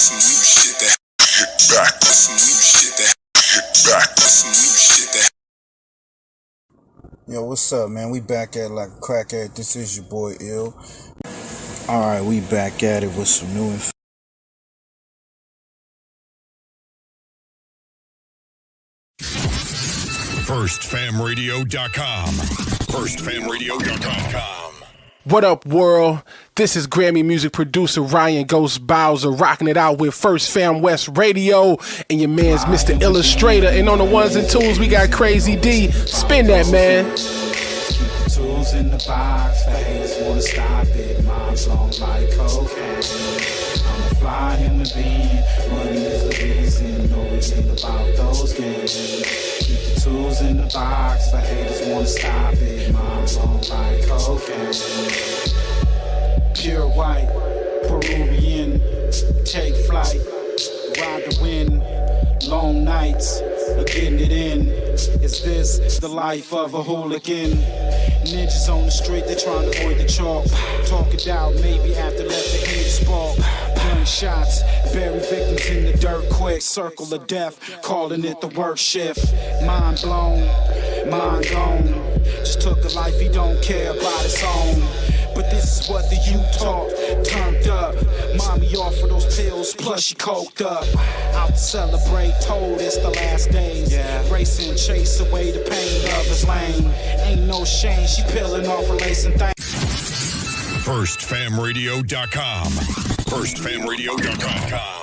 some new shit that hit back with some new shit that hit back with some new shit that. Yo, what's up, man? We back at like a crackhead. This is your boy Ill. Alright, we back at it with some new info. FirstFamRadio.com. FirstFamRadio.com. What up, world? This is Grammy music producer Ryan Ghost Bowser rocking it out with First Fam West Radio and your man's Mr. Illustrator. And on the ones and twos, we got Crazy D. Spin that, man. Keep the tools in the box. The haters wanna stop it. Mom's long like cocaine. I'm a fly in the bean. Money is the reason. No reason about those games. Tools in the box, the haters wanna stop it. Mom's on like cocaine. Pure white, Peruvian, take flight, ride the wind, long nights, getting it in. Is this the life of a hooligan? Ninjas on the street, they trying to avoid the chalk. Talk it out, maybe after let the haters spark. Gunshots, bury victims in the dirt quick. Circle of death, calling it the work shift. Mind blown, mind gone. Just took a life he don't care about his own. But this is what the youth talk, turned up. Mommy offered those pills, plus she coked up. Out to celebrate, told it's the last days. Racing, chase away the pain, love is lame. Ain't no shame, she peeling off her lace and things. FirstFamRadio.com. FirstFamRadio.com.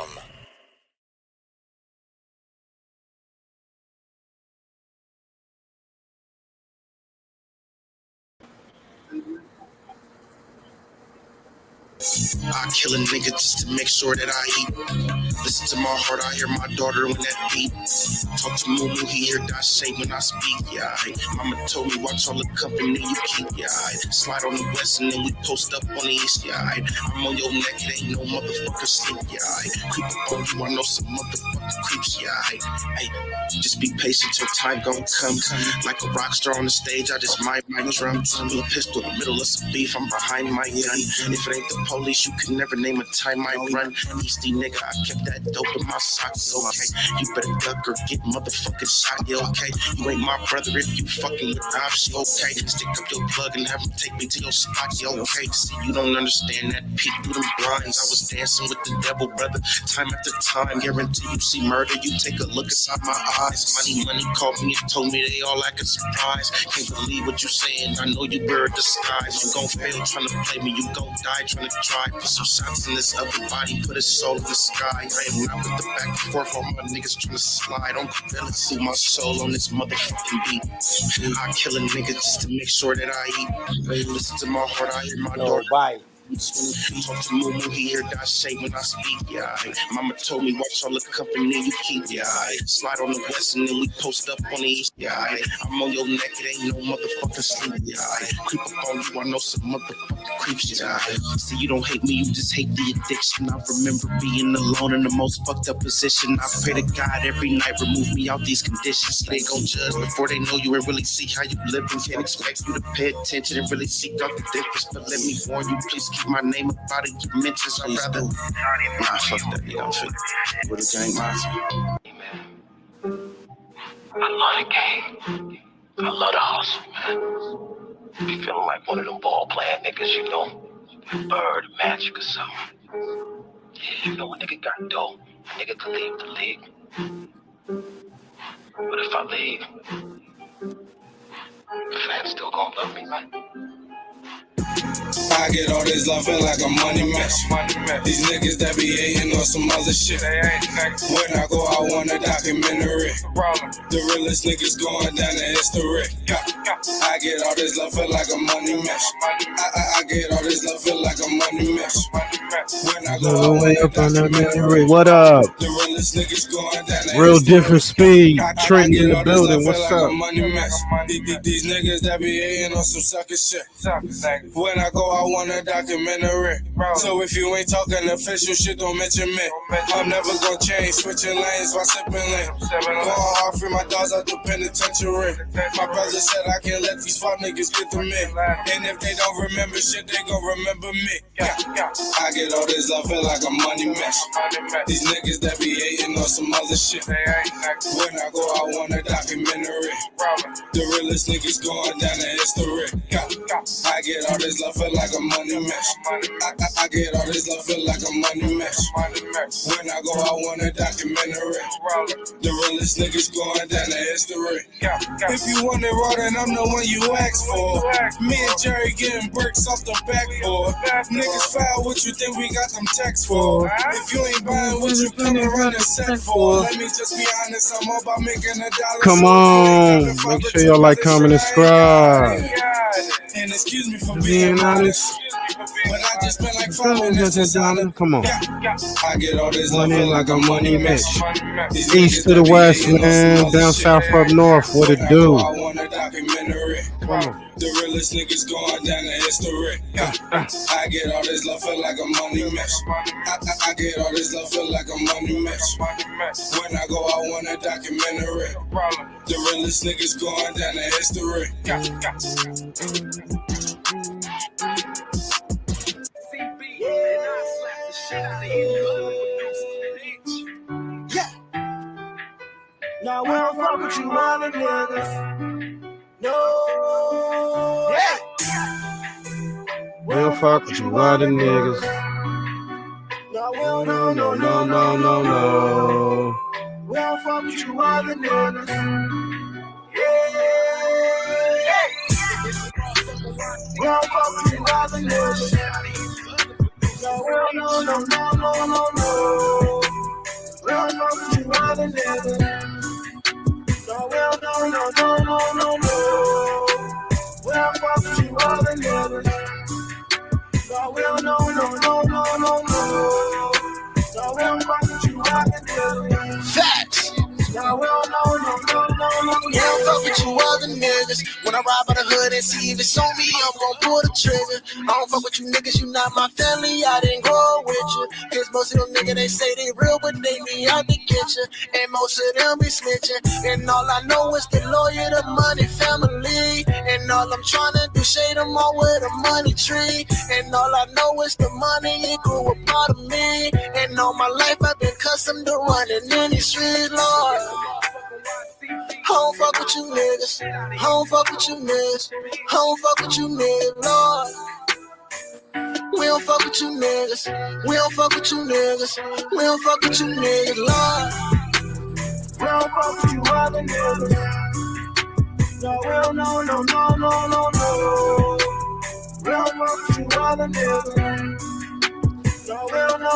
I kill a nigga just to make sure that I eat. Listen to my heart, I hear my daughter when that beat. Talk to Moo, he hear that shame when I speak, yeah. Mama told me watch all the company you keep, yeah. Slide on the west and then we post up on the east, yeah. I'm on your neck, it ain't no motherfucker sleep, yeah. Creep up on you, I know some motherfucker creeps, yeah. Hey, just be patient till time gon' come. Like a rock star on the stage, I just might drum. Little pistol in the middle of some beef, I'm behind my gun. If it ain't the police, you could never name a time I run. Easty nigga, I kept that dope in my socks, okay? You better duck or get motherfucking shot, yeah, okay? You ain't my brother if you fucking with ops, yeah, okay? Stick up your plug and have him take me to your spot, yeah, okay? See, you don't understand that peek through them blinds. I was dancing with the devil, brother, time after time. Guarantee you see murder, you take a look inside my eyes. Money called me and told me they all acting surprised. Can't believe what you saying, I know you wear a disguise. You gon' fail trying to play me, you gon' die trying to try. Put some shots in this upper body, put his soul in the sky. I am not with the back and forth, all my niggas trying to slide. I'm feeling see my soul on this motherfucking beat. I kill a nigga just to make sure that I eat. Listen to my heart, I hear my daughter. Bye. Talk to Moo, he hear that shake when I speak, yeah. Mama told me watch all the company you keep, yeah. Slide on the west and then we post up on the east, yeah. I'm on your neck, it ain't no motherfucking sleep, yeah. Creep up on you, I know some motherfucking creeps, yeah. See, you don't hate me, you just hate the addiction. I remember being alone in the most fucked up position. I pray to God every night, remove me out these conditions. They gon' judge before they know you and really see how you live and can't expect you to pay attention and really seek out the difference. But let me warn you, please keep my name about it, your mentions. I'd rather. Nah, fuck that, you don't fit. With a gang master. I love the game. I love the hustle, man. Be feeling like one of them ball playing niggas, you know. Bird, Magic or something. Yeah, you know a nigga got dough. A nigga can leave the league. But if I leave, the fans still gonna love me, man. I get all this love, feel like a money match. These niggas that be hating on some other shit. When I go, I want a documentary. The realest niggas going down in history. I get all this love, feel like a money match. I get all this love, feel like a money match. When I go, I want a documentary. What up? The realest niggas going down in Real different speed. Trenton in the building. What's up? These niggas that be hating on some sucker shit. When I go, I want a documentary. So if you ain't talking official shit, don't mention me. I'm never gonna change, switching lanes while sipping lean. Going hard, free my dogs out the penitentiary. My brother said I can't let these fuck niggas get to me. And if they don't remember shit, they gon' remember me. I get all this love, feel like a money mess. These niggas that be hating on some other shit. When I go, I want a documentary. The realest niggas going down in history. I get all this love, feel like a money mess. I get all this love, feel like a money mess. When I go, I want a documentary. The realest niggas going down in history. If you want it raw, then I'm the one you ask for. Me and Jerry getting bricks off the backboard. Niggas foul, what you think we got them texts for? If you ain't buying what you come around and set for, let me just be honest, I'm all about making a dollar. Come on, make sure y'all like, comment, and subscribe. And excuse me for being honest, but I just spent like 5 minutes just on it. Come on. I get all this love, feel like a money mess. East to the west, man. Down south, up north. What it do? I want a documentary. Come on. The realest niggas going down in history. I get all this love, feel like a money mess. I get all this love, feel like a money mess. When I go, I want a documentary. The realest niggas going down in history. Now we don't fuck with you other niggas. No. Yeah. We don't fuck with you other niggas. No, we don't, no. We don't fuck with you other niggas. Yeah. We don't fuck with you other niggas. No, we don't, no. We don't fuck with you other niggas. No, we don't, no. We don't fuck with you other niggas. No, we don't, no. No, we don't fuck with you other niggas. Facts. No, we don't, no. We don't fuck with you other niggas. When I ride by the hood and see if it's on me, I'm gon' pull the trigger. I don't fuck with you niggas, you not my family, I didn't grow up with you. Cause most of them niggas, they say they real, but they be out to get you. And most of them be snitching. And all I know is the lawyer, the money family. And all I'm trying to do, shade them all with a money tree. And all I know is the money, it grew a part of me. And all my life I've been accustomed to running in these streets, Lord. I don't fuck with you niggas. I don't fuck with you niggas. I don't fuck with you niggas, Lord. We don't fuck with you niggas. We don't fuck with you niggas. We don't fuck with you niggas, Lord. We don't fuck with you other niggas. No, we don't, no. We don't fuck with you other niggas. No, we don't, no.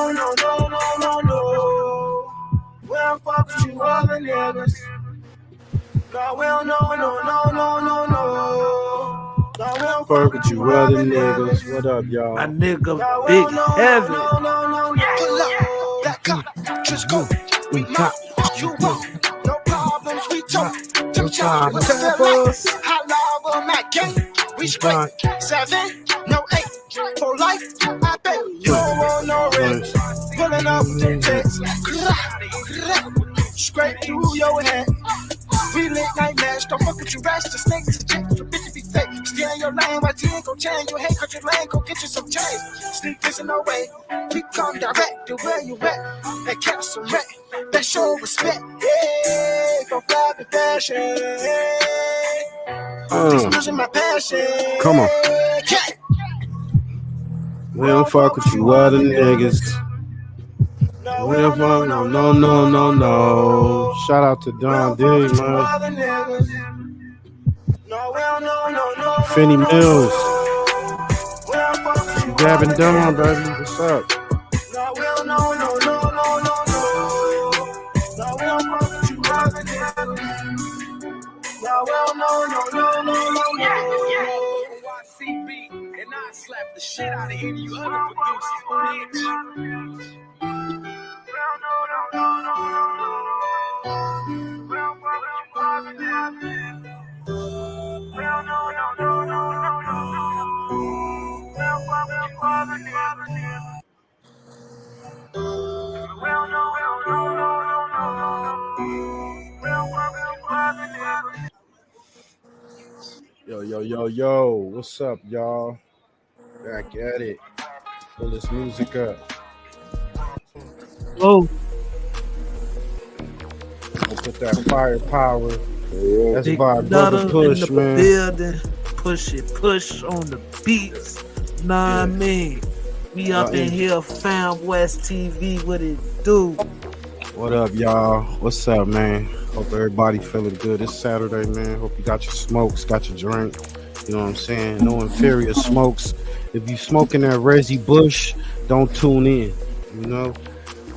We don't fuck with you other niggas. No, we don't, no. No, we don't Fuck with you other niggas. What up, y'all? A nigga big heavy. Pull up, back up, just go. We not, you won't. No problems, we talk. Them charge with the lights. High lava, Mac gang. We straight. 7, no 8. For life, I bet you don't want no rest. Pulling up the text. Straight through your head. We lit nightmares, don't fuck with you rest. Just niggas to change, your bitch be fake. Stay in your lane, my team gon' change. You hate, cut your lane, go get you some change. Sneak this in no way. We come direct to where you at. And catch some wreck. That show respect. Yeah, go fly the fashion. Just losing my passion. Come on. Yeah. We don't fuck with you other niggas. We don't fuck, no. Shout out to Don D, man. Finney Mills. You dabbing Don, baby. What's up? And I slap the shit out of any of you other producers, bitch. Yo, what's up, y'all? Back at it. Pull this music up. Oh, We'll put that firepower. That's Big by Brother Nutter Push, in the man. building. Push on the beats. Nah, I mean, we up in here, Fam West TV. What it do? What up, y'all? What's up, man? Hope everybody feeling good. It's Saturday, man. Hope you got your smokes, got your drink. You know what I'm saying? No inferior smokes. If you smoking that Reggie Bush, don't tune in. You know?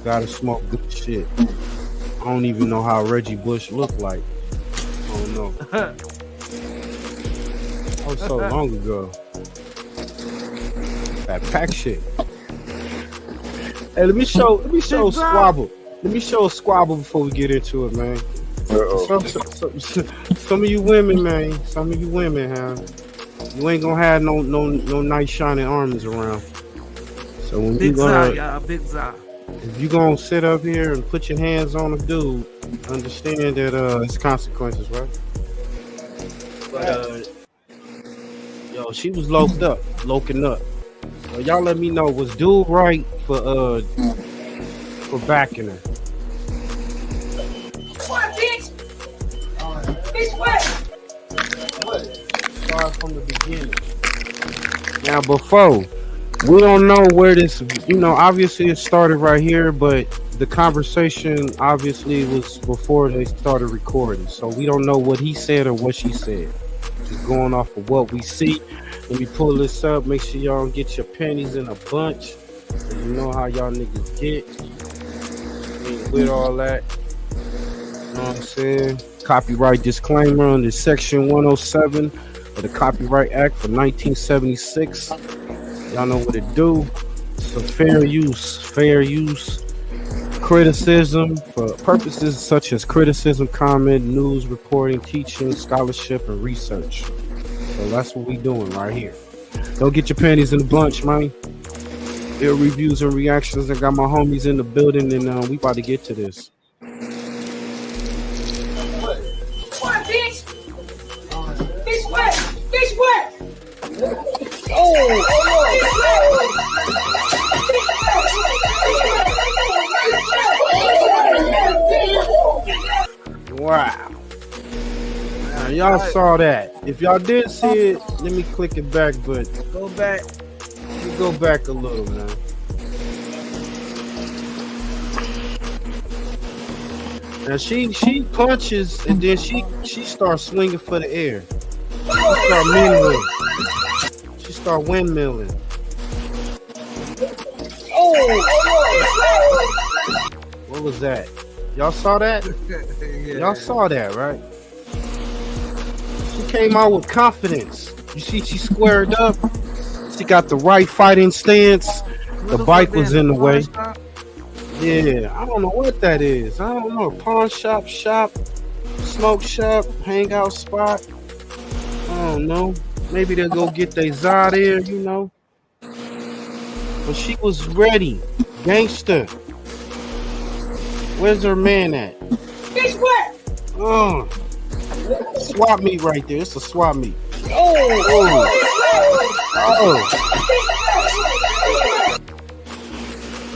Gotta smoke good shit. I don't even know how Reggie Bush looked like. I don't know. That was so long ago. That pack shit. Hey, let me show Squabble. Let me show Squabble before we get into it, man. Some of you women, man. Some of you women, huh? You ain't gonna have no nice shining arms around. So when Big you gonna, Zah, y'all, Big Zah. if you gonna sit up here and put your hands on a dude, understand that it's consequences, right? But yo, she was loking up. So y'all let me know, was dude right for backing her? What, bitch? Bitch, what? Start from the beginning. Now, before, we don't know where this, obviously it started right here, but the conversation obviously was before they started recording. So we don't know what he said or what she said. Just going off of what we see. Let me pull this up. Make sure y'all get your panties in a bunch. You know how y'all niggas get. With all that. You know what I'm saying? Copyright disclaimer under Section 107 of the Copyright Act for 1976. Y'all know what it do. So fair use, criticism for purposes such as criticism, comment, news, reporting, teaching, scholarship, and research. So that's what we doing right here. Don't get your panties in a bunch, man. Ill reviews and reactions. I got my homies in the building, and we about to get to this. What, bitch? Bitch, what? Bitch, what? Wow. Now, y'all saw that. If y'all did see it, let me click it back, but Go back. let me go back a little, man. Now she punches and then she starts swinging for the air. She start windmilling. What was that? Y'all saw that? Y'all saw that, right? She came out with confidence. You see, she squared up. She got the right fighting stance. The bike was in the way. Yeah, I don't know what that is. I don't know. Pawn shop, smoke shop, hangout spot. I don't know. Maybe they'll go get their Zod there, you know. But she was ready. Gangster. Where's her man at? Bitch, what? Swap meet right there. It's a swap meet.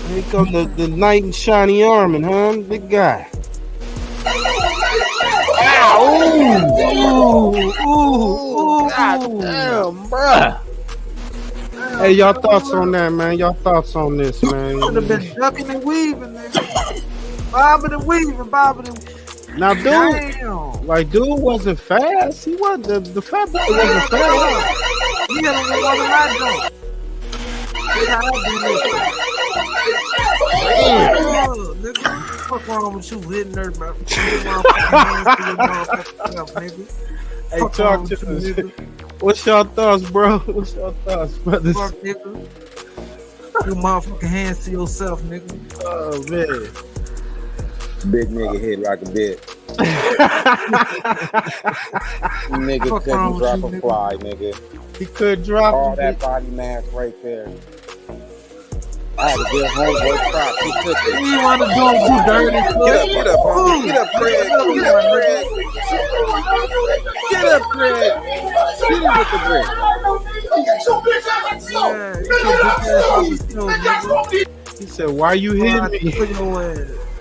Here come the knight in shiny armor, huh? Big guy. God damn, bruh. Hey, y'all thoughts on that, man? Y'all thoughts on this, man? Could have been ducking and weaving, nigga. Bobbing and weaving. Now, dude, Damn. like, dude wasn't fast. He wasn't, the fat boy wasn't fast. He had only one of my joints. Nigga, what's wrong with you hitting her, bro? Hey, talk to us. What's y'all thoughts, bro? What's y'all thoughts, brothers? Fuck, nigga. You motherfucking hands to yourself, nigga. Oh, man. Big nigga hit like a bitch. Nigga Fuck couldn't wrong drop with a you, fly, nigga. He could drop All it. that body mass right there. I had a good homeboy prop. He took it. You want to do dirty? Get up, homie. Get up, Craig. Get up, Craig. Get up, Craig. Get him with the brick. He said, "Why you hitting me?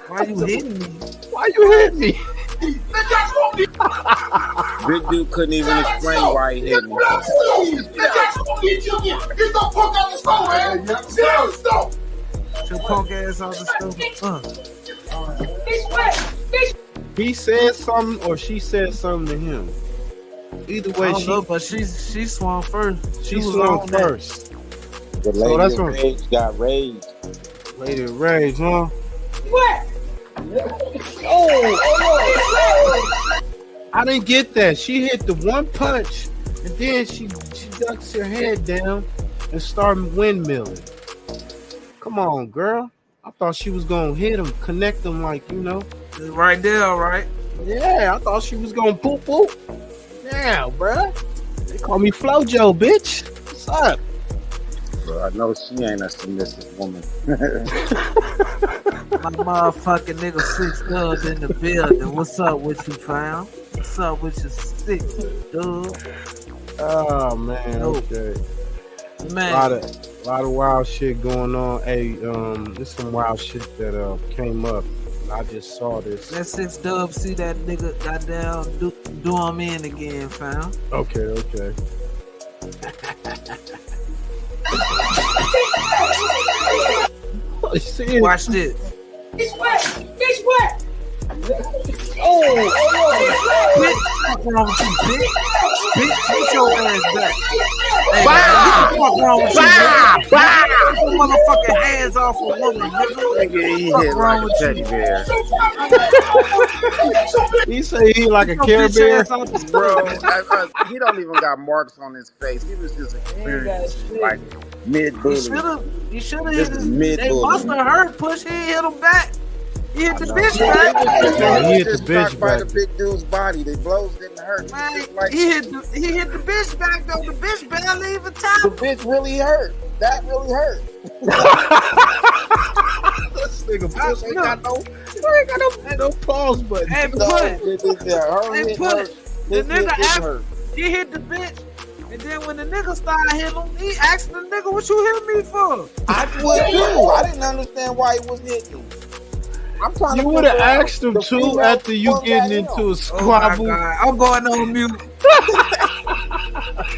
Why you hitting me? Why you hitting me?" Big dude couldn't even explain why he hit me. Your punk ass on the stove. He said something or she said something to him. Either way, but she swung first. She swung first. The lady of rage got rage. Lady of rage, huh? What? I didn't get that. She hit the one punch and then she ducks her head down and started windmilling. Come on, girl. I thought she was gonna hit him, connect him like, you know. Right there, right? Yeah, I thought she was gonna poop poop. Yeah, bruh. They call me Flojo, bitch. What's up? Bro, I know she ain't a submissive woman. My motherfucking nigga 6 Dubs in the building. What's up with you, fam? What's up with your 6 Dubs? Oh man, okay. Man, A lot of wild shit going on. Hey, there's some wild shit that came up. I just saw this. Let 6 Dubs see that nigga goddamn do him in again, fam. Okay. Watch this. It's wet. It's wet. What's wrong with you, bitch? Bitch, get your ass back. Hey, what's wrong with you, nigga? Get your motherfucking hands off a woman, nigga. He hit like a teddy bear. He say he like a Care Bear. Bro, he don't even got marks on his face. He was just experienced like mid-bully. You should have hit him. Mid-bully. They must have hurt push. He hit him back. He hit the bitch back. He hit the bitch by back. the big dude's body. The blows didn't hurt. Man, he hit the bitch back though. The bitch barely even tapped. The bitch really hurt. That really hurt. This nigga push ain't got no pause button. Hey, push. Hey, push. The nigga after he hit the bitch. And then when the nigga started hitting him, he asked the nigga, "What you hit me for?" I would too. I didn't understand why he was hitting. I'm trying You would have asked him too after you getting into a squabble. I'm going on mute.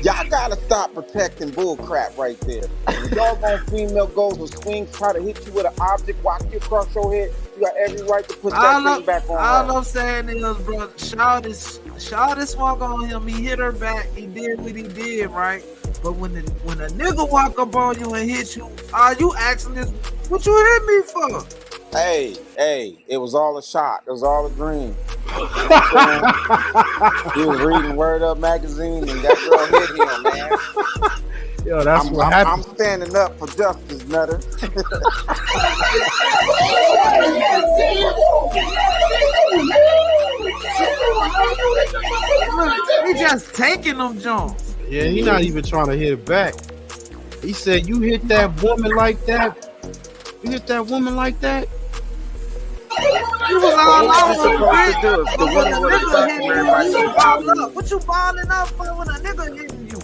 Y'all gotta stop protecting bull crap right there. When doggone female goes with swings, try to hit you with an object, walk you across your head. You got every right to put that thing back on. All I'm saying is, bro, Shawty swung on him. He hit her back. He did what he did, right? But when a nigga walk up on you and hit you, are you asking this? What you hit me for? Hey, it was all a shot. It was all a dream. He was reading Word Up magazine and that girl hit him, man. Yo, that's what happened. I'm standing up for justice, Nutter. He just taking them Jones. Yeah, he not even trying to hit it back. He said, "You hit that woman like that? You hit that woman like that?" You was all over What you balling up for when a nigga hitting you?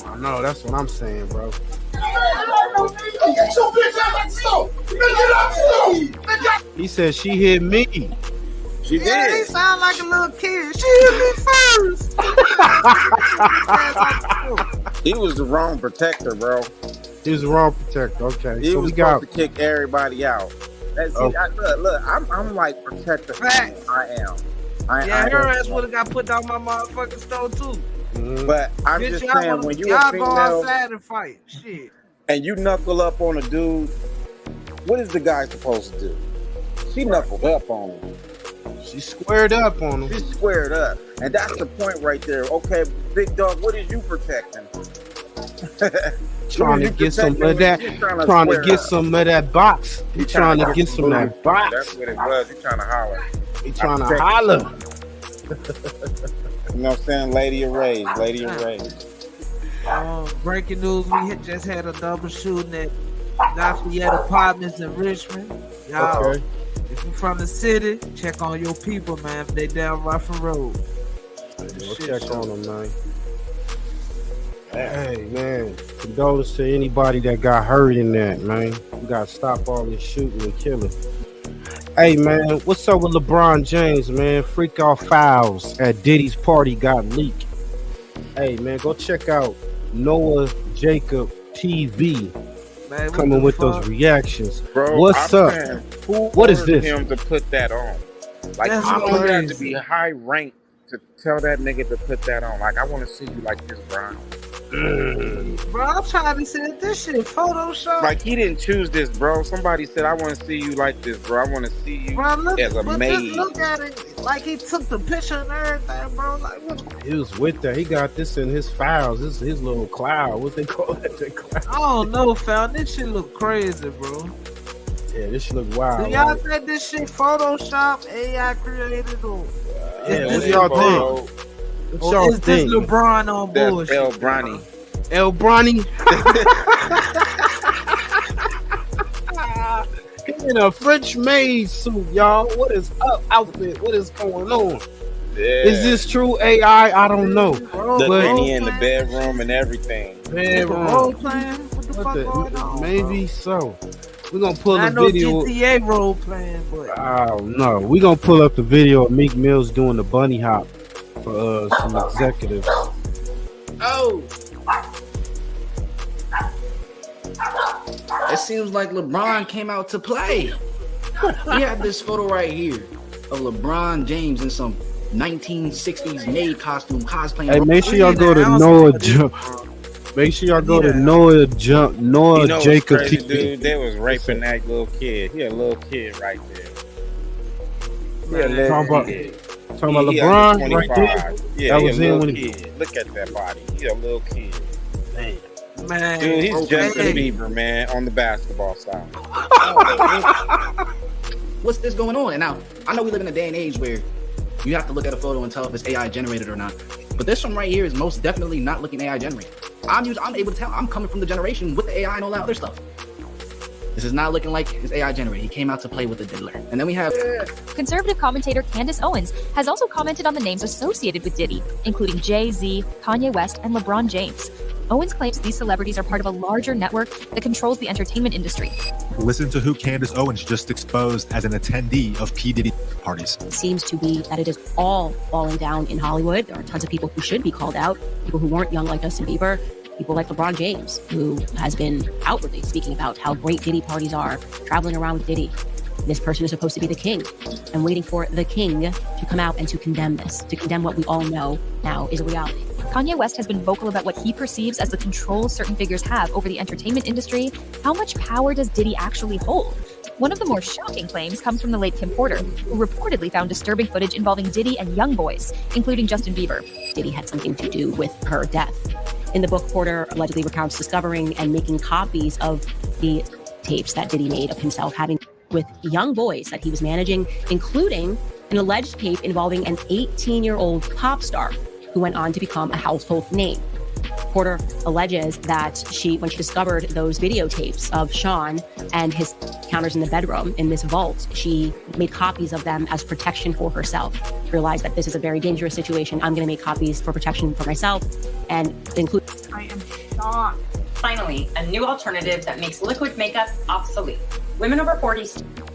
I know, that's what I'm saying, bro. He said she hit me. She yeah, did. He sound like a little kid. She hit me first. He was the wrong protector, bro. He was the wrong protector. Okay, he so was we got supposed to kick everybody out. Look, I'm like protector. Facts. I am. Her ass would have got put down my motherfucking stove too. Mm-hmm. But I'm just saying, when you a y'all female go outside and fight, shit, and you knuckle up on a dude, what is the guy supposed to do? She knuckled up on him. She squared up on him. She squared up, and that's the point right there. Okay, big dog, what is you protecting? Trying to get some of that. Trying to get some of that box. He trying to get some of that box. That's what it was. He trying to holler. He trying to holler. You know what I'm saying? Lady of Rage. Lady of Rage. breaking news: we just had a double shooting at Lafayette Apartments in Richmond. Y'all, Okay. if you from the city, check on your people, man. If they down Ruffin Road. We'll check on them, man. Hey, man. Condolences to anybody that got hurt in that, man. We got to stop all this shooting and killing. Hey, man. What's up with LeBron James, man? Freak off files at Diddy's party got leaked. Hey, man. Go check out Noah Jacob TV. Man, Coming with those reactions. Bro, What's I'm up? saying, who What is ordered this? him to put that on? Like, That's you don't have to crazy. be high ranked to tell that nigga to put that on. Like, I want to see you like this, Brian. Bro, I'm trying to say this shit Photoshop. Like, he didn't choose this, bro. Somebody said, I want to see you like this, bro. I want to see you Bro, look, as a but maid. just look at it. Like he took the picture and everything, bro. Like, what? He was with that. He got this in his files. His little cloud. What they call it? The cloud. I don't know, fam. This shit look crazy, bro. Yeah, this shit look wild. Do y'all Right? think this shit Photoshop, AI created, or Yeah, is what this y'all LeBron? think? What Or y'all is this think? LeBron on That's bullshit? El Bronny. El Bronny. He in a French maid suit, y'all. What is up? Outfit. What is going on? Yeah. Is this true AI? I don't know. Bro, The But- Benny in the bedroom and everything. Man, role playing? What the fuck going on? maybe so. We're gonna pull I the know video. GTA role playing, but I don't know. We're gonna pull up the video of Meek Mills doing the bunny hop for some executives. Oh, it seems like LeBron came out to play. We have this photo right here of LeBron James in some 1960s maid costume cosplaying. Hey, make sure y'all go to Noah Jump. Make sure y'all go to Noah Jump. Noah You know what's Jacob crazy, TV. dude? They was raping that little kid. He a little kid right there. He a little Talking about- kid. Talking about He LeBron under right 25. there. Yeah, That he was a in little when he. kid. Look at that body. He a little kid. man, Dude, he's Justin hey, Bieber, man, on the basketball side. What's this going on? And now, I know we live in a day and age where you have to look at a photo and tell if it's AI generated or not. But this one right here is most definitely not looking AI generated. I'm able to tell. I'm coming from the generation with the AI and all that other stuff. This is not looking like it's AI generated. He came out to play with the Diddler. And then we have Conservative commentator Candace Owens has also commented on the names associated with Diddy, including Jay-Z, Kanye West, and LeBron James. Owens claims these celebrities are part of a larger network that controls the entertainment industry. Listen to who Candace Owens just exposed as an attendee of P. Diddy parties. It seems to be that it is all falling down in Hollywood. There are tons of people who should be called out, people who weren't young like Justin Bieber, people like LeBron James, who has been outwardly speaking about how great Diddy parties are, traveling around with Diddy. This person is supposed to be the king. I'm waiting for the king to come out and to condemn this, to condemn what we all know now is a reality. Kanye West has been vocal about what he perceives as the control certain figures have over the entertainment industry. How much power does Diddy actually hold? One of the more shocking claims comes from the late Kim Porter, who reportedly found disturbing footage involving Diddy and young boys, including Justin Bieber. Diddy had something to do with her death. In the book, Porter allegedly recounts discovering and making copies of the tapes that Diddy made of himself having with young boys that he was managing, including an alleged tape involving an 18-year-old pop star who went on to become a household name. Porter alleges that when she discovered those videotapes of Sean and his encounters in the bedroom in this vault, she made copies of them as protection for herself. Realized that this is a very dangerous situation. I'm going to make copies for protection for myself, and include. I am shocked. Finally, a new alternative that makes liquid makeup obsolete. Women over 40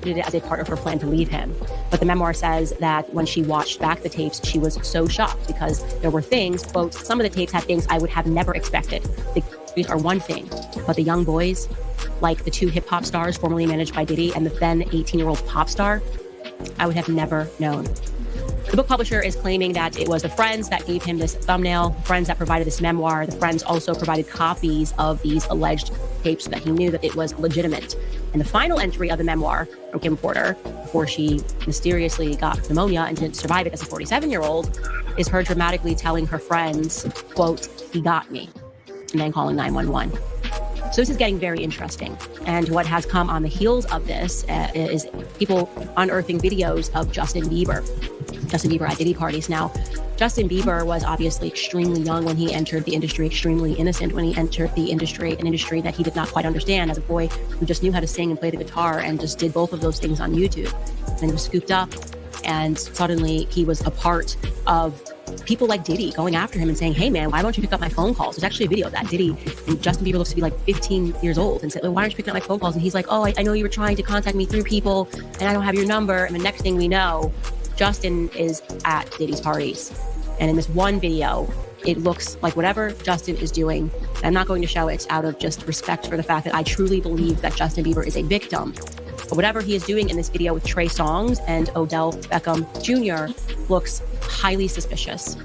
did it as a part of her plan to leave him. But the memoir says that when she watched back the tapes, she was so shocked because there were things, quote, some of the tapes had things I would have never expected. The videos are one thing, but the young boys, like the two hip hop stars formerly managed by Diddy and the then 18-year-old pop star, I would have never known. The book publisher is claiming that it was the friends that gave him this thumbnail, friends that provided this memoir. The friends also provided copies of these alleged tapes so that he knew that it was legitimate. And the final entry of the memoir from Kim Porter, before she mysteriously got pneumonia and didn't survive it as a 47-year-old, is her dramatically telling her friends, quote, he got me, and then calling 911. So this is getting very interesting. And what has come on the heels of this is people unearthing videos of Justin Bieber at Diddy parties. Now, Justin Bieber was obviously extremely young when he entered the industry, extremely innocent when he entered the industry, an industry that he did not quite understand as a boy who just knew how to sing and play the guitar and just did both of those things on YouTube. And he was scooped up, and suddenly he was a part of people like Diddy going after him and saying, hey man, why don't you pick up my phone calls? There's actually a video of that. Diddy and Justin Bieber looks to be like 15 years old and said, why aren't you picking up my phone calls? And he's like, oh, I know you were trying to contact me through people and I don't have your number. And the next thing we know, Justin is at Diddy's parties. And in this one video, it looks like whatever Justin is doing, I'm not going to show it out of just respect for the fact that I truly believe that Justin Bieber is a victim. But whatever he is doing in this video with Trey Songz and Odell Beckham Jr. looks highly suspicious.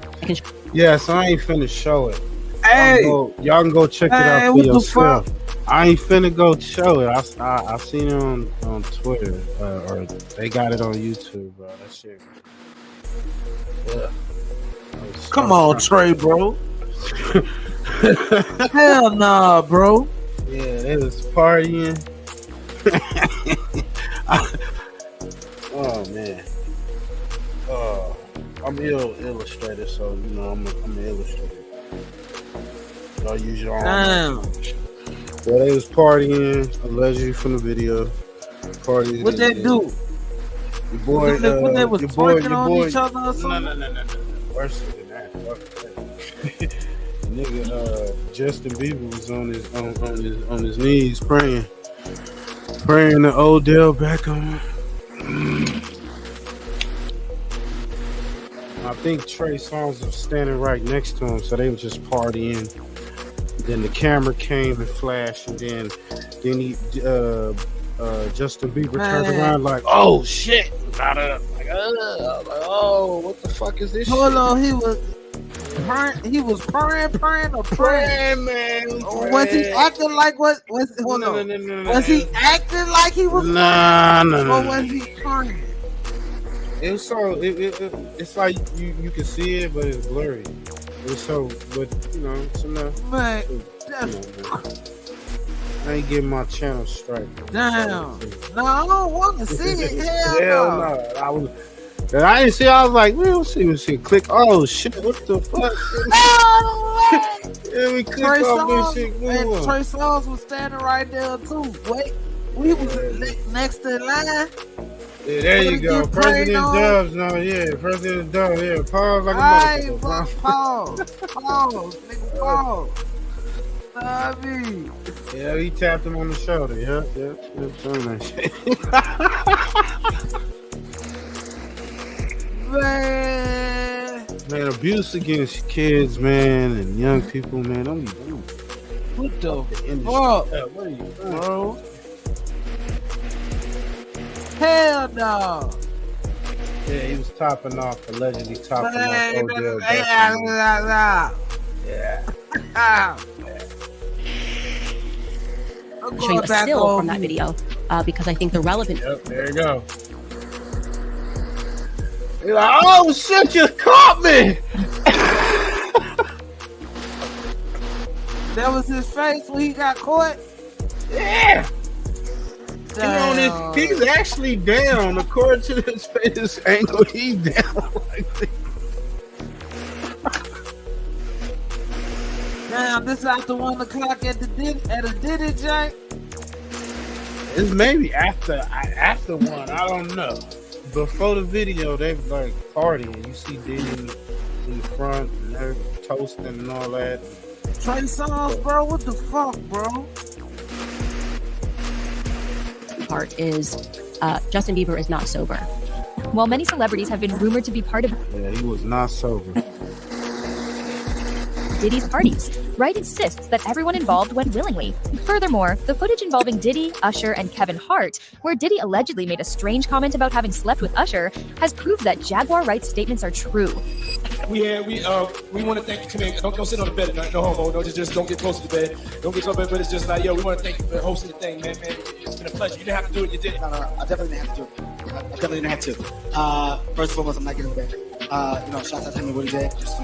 Yeah, so I ain't finna show it. Hey! Y'all can go check it out for yourself. I ain't finna go show it. I seen it on Twitter, or they got it on YouTube, bro. That shit. Yeah. Come on, Trey, bro. Hell nah, bro. Yeah, they was partying. Oh man. I'm illustrator, so you know I'm an illustrator. Y'all use your own. Well, they was partying allegedly from the video. Partying. What they do? Your boy, when they was twerking on each other or something? No. Worse than that. Nigga, Justin Bieber was on his knees praying to Odell Beckham. I think Trey Songz was standing right next to him, so they were just partying. Then the camera came and flashed, and then Justin Bieber turned around like, "Oh shit!" Got up like, "Oh, what the fuck is this?" Hold shit? on, he was praying, man. Was he acting like what? Was he acting like he was? Nah. Or was he praying? It was so it's like you can see it, but it's blurry. It's so, but you know, it's enough. Man, I ain't getting my channel straight. Damn. No, I don't want to see it. Hell no. I didn't see. I was like, we don't see this shit. Click. Oh shit! What the fuck? Yeah, we click off this shit. And Trey Songz was standing right there too. Wait, we was next in line. Yeah, there you go. President Dubs. No, yeah, President Dubs. Yeah, pause like a motherfucker. Pause, nigga, pause. I mean, yeah, he tapped him on the shoulder. Yeah. Doing that shit. Man, abuse against kids, man, and young people, man. What the fuck? What are you doing, bro? Hell no. Yeah, he was allegedly topping off Odell Beckham. Yeah. I'll show you a still from that video because I think the relevant. Yep, there you go. You're like, oh shit, you caught me. That was his face when he got caught? Yeah. He's actually down. According to his face angle, he's down like this. Damn, this after 1 o'clock at a Diddy joint? It's maybe after 1. I don't know. Before the video, they were like partying. You see Diddy in the front and they're toasting and all that. Trey Songz, bro, what the fuck, bro? Part is Justin Bieber is not sober. While many celebrities have been rumored to be part of he was not sober. Diddy's parties, Wright insists that everyone involved went willingly. Furthermore, the footage involving Diddy, Usher, and Kevin Hart, where Diddy allegedly made a strange comment about having slept with Usher, has proved that Jaguar Wright's statements are true. We want to thank you. Come here. Don't sit on the bed. No homo. No, just don't get close to the bed. Don't get close to the bed. But it's just like, yo, we want to thank you for hosting the thing, man. It's been a pleasure. You didn't have to do it. You did. No, I definitely didn't have to do it. First and foremost, I'm not getting bed. Shout out to him and what he did. Just,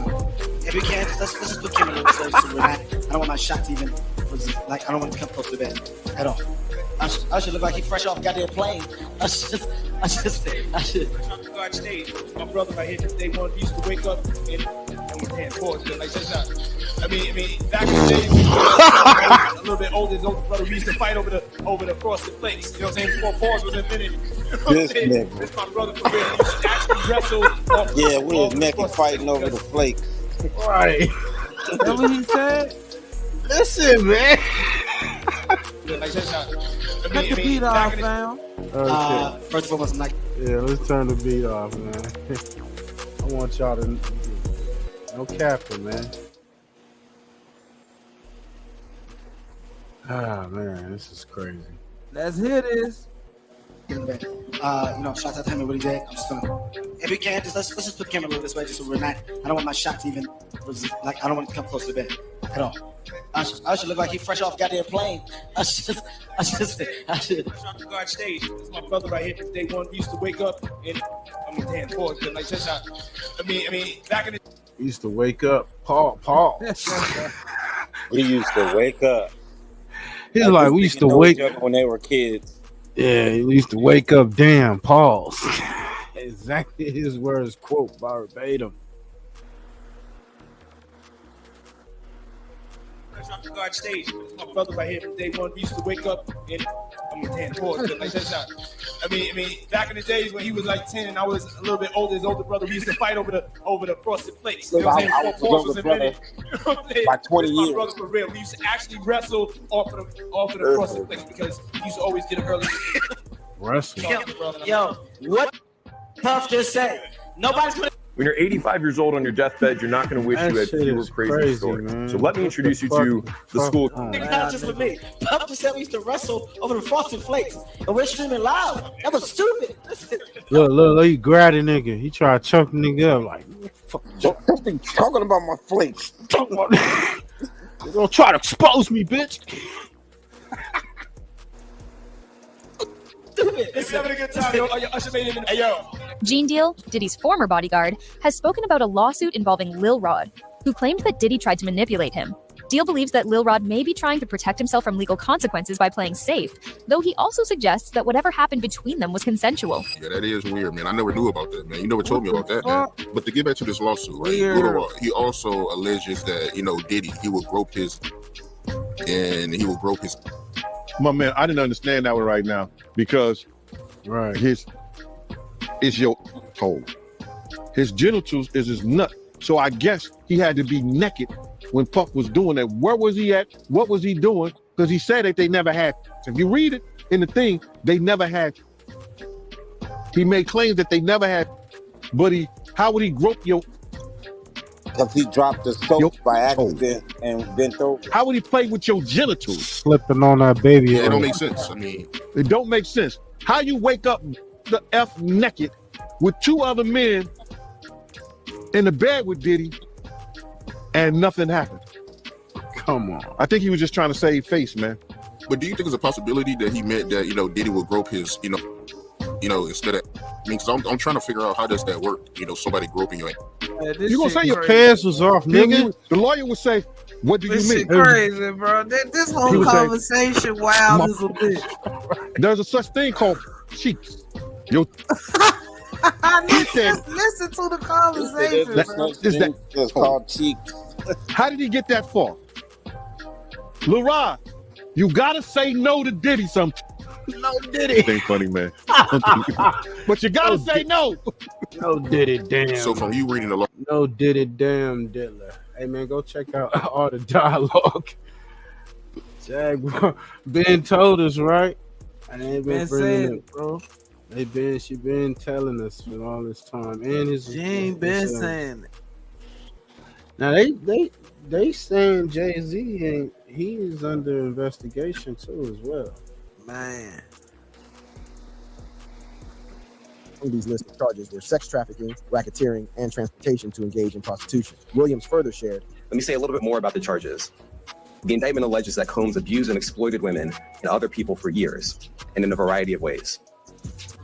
if we can, let's just put Kim in the so I don't want my shot to even I don't want to come close to the bed at all. Usher look like he fresh off goddamn plane. I should. Guard stage. My brother right here, day one, used to wake up and pause. Like that's not. I mean, back in the day, a little bit older, his older brother, we used to fight over the frosted flakes. You know what I'm saying? Before pause was invented. You know what I'm saying? This my brother for real. He used to actually wrestle. Yeah, we was naked fighting over the flakes. Right. That's what he said. Listen, man. Like that's not. Cut the beat off, fam. First and foremost, I'm like, Yeah, let's turn the beat off, man. I want y'all to no CAPP'N, man. Ah, man, this is crazy. Let's hear this. shout out to him and what he did. I'm just gonna, if we can, let's just put the camera a little this way, just so we're not. I don't want my shot to even, I don't want it to come close to the bed at all. Usher look like he fresh off goddamn plane. I should. Guard stage. This is my brother right here. Day one, we used to wake up and pause. But like that's not. I mean, back in the. We used to wake up, Paul. We used to wake up. He's like, we used to wake up when they were kids. Yeah, we used to wake up, damn, pause. Exactly his words, quote verbatim. Guard stage. This is my brother right here. Day one, we used to wake up and pause. But like that's not. I mean, back in the days when he was like 10 and I was a little bit older, his older brother, we used to fight over the frosted flakes. You know what I'm saying? Before pause was invented. You know what I'm saying? By 20 years. My brother for real. We used to actually wrestle off of the frosted flakes because he used to always get them early. Wrestle. Yo, what Puff just said? Nobody's gonna. When you're 85 years old on your deathbed, you're not going to wish you had fewer crazy stories. Man. So let me introduce you to the school. Not just with me. Puff just said we used to wrestle over the frosted flakes, and we're streaming live. That was stupid. Look, he grabbed a nigga. He tried to choke the nigga up like, fuck. That thing talking about my flakes. They're gonna try to expose me, bitch. If you're having a good time, yo, Usher made it in. Hey, yo. Gene Deal, Diddy's former bodyguard, has spoken about a lawsuit involving Lil Rod, who claimed that Diddy tried to manipulate him. Deal believes that Lil Rod may be trying to protect himself from legal consequences by playing safe, though he also suggests that whatever happened between them was consensual. Yeah, that is weird, man. I never knew about that, man. You never told me about that, man. But to get back to this lawsuit, right? Lil Rod, he also alleges that, Diddy, he would grope his. My man, I didn't understand that one right now because it's your hole. His genitals is his nut. So I guess he had to be naked when Puff was doing that. Where was he at? What was he doing? Because he said that they never had. If you read it in the thing, they never had. He made claims that they never had. But how would he grope your? Because he dropped the soap by accident and bent over. How would he play with your genitals? Slipping on that baby. Yeah, it don't make sense. I mean, it don't make sense. How you wake up the F naked with two other men in the bed with Diddy and nothing happened? Come on. I think he was just trying to save face, man. But do you think there's a possibility that he meant that, Diddy would grope his, instead of, because I'm trying to figure out how does that work? Somebody groping you. You gonna say your pants was off, nigga? The lawyer would say, "What do you This mean?" shit crazy, bro. This whole conversation wild as a bitch. There's a such thing called cheeks. Listen to the conversation, bro. It's called cheeks. How did he get that far? Lil Rod, you gotta say no to Diddy sometimes. No Diddy. It ain't funny, man. But you gotta say no. No Diddy, damn. So from you reading the law. No Diddy, damn Diddler. Hey, man, go check out all the dialogue. Jaguar. Ben told us, right? I ain't been bringing it, bro. She been telling us for all this time. And his She ain't been saying it. Now they saying Jay-Z ain't, he is under investigation too as well. Man. These list of charges were sex trafficking, racketeering, and transportation to engage in prostitution. Williams further shared. Let me say a little bit more about the charges. The indictment alleges that Combs abused and exploited women and other people for years, and in a variety of ways.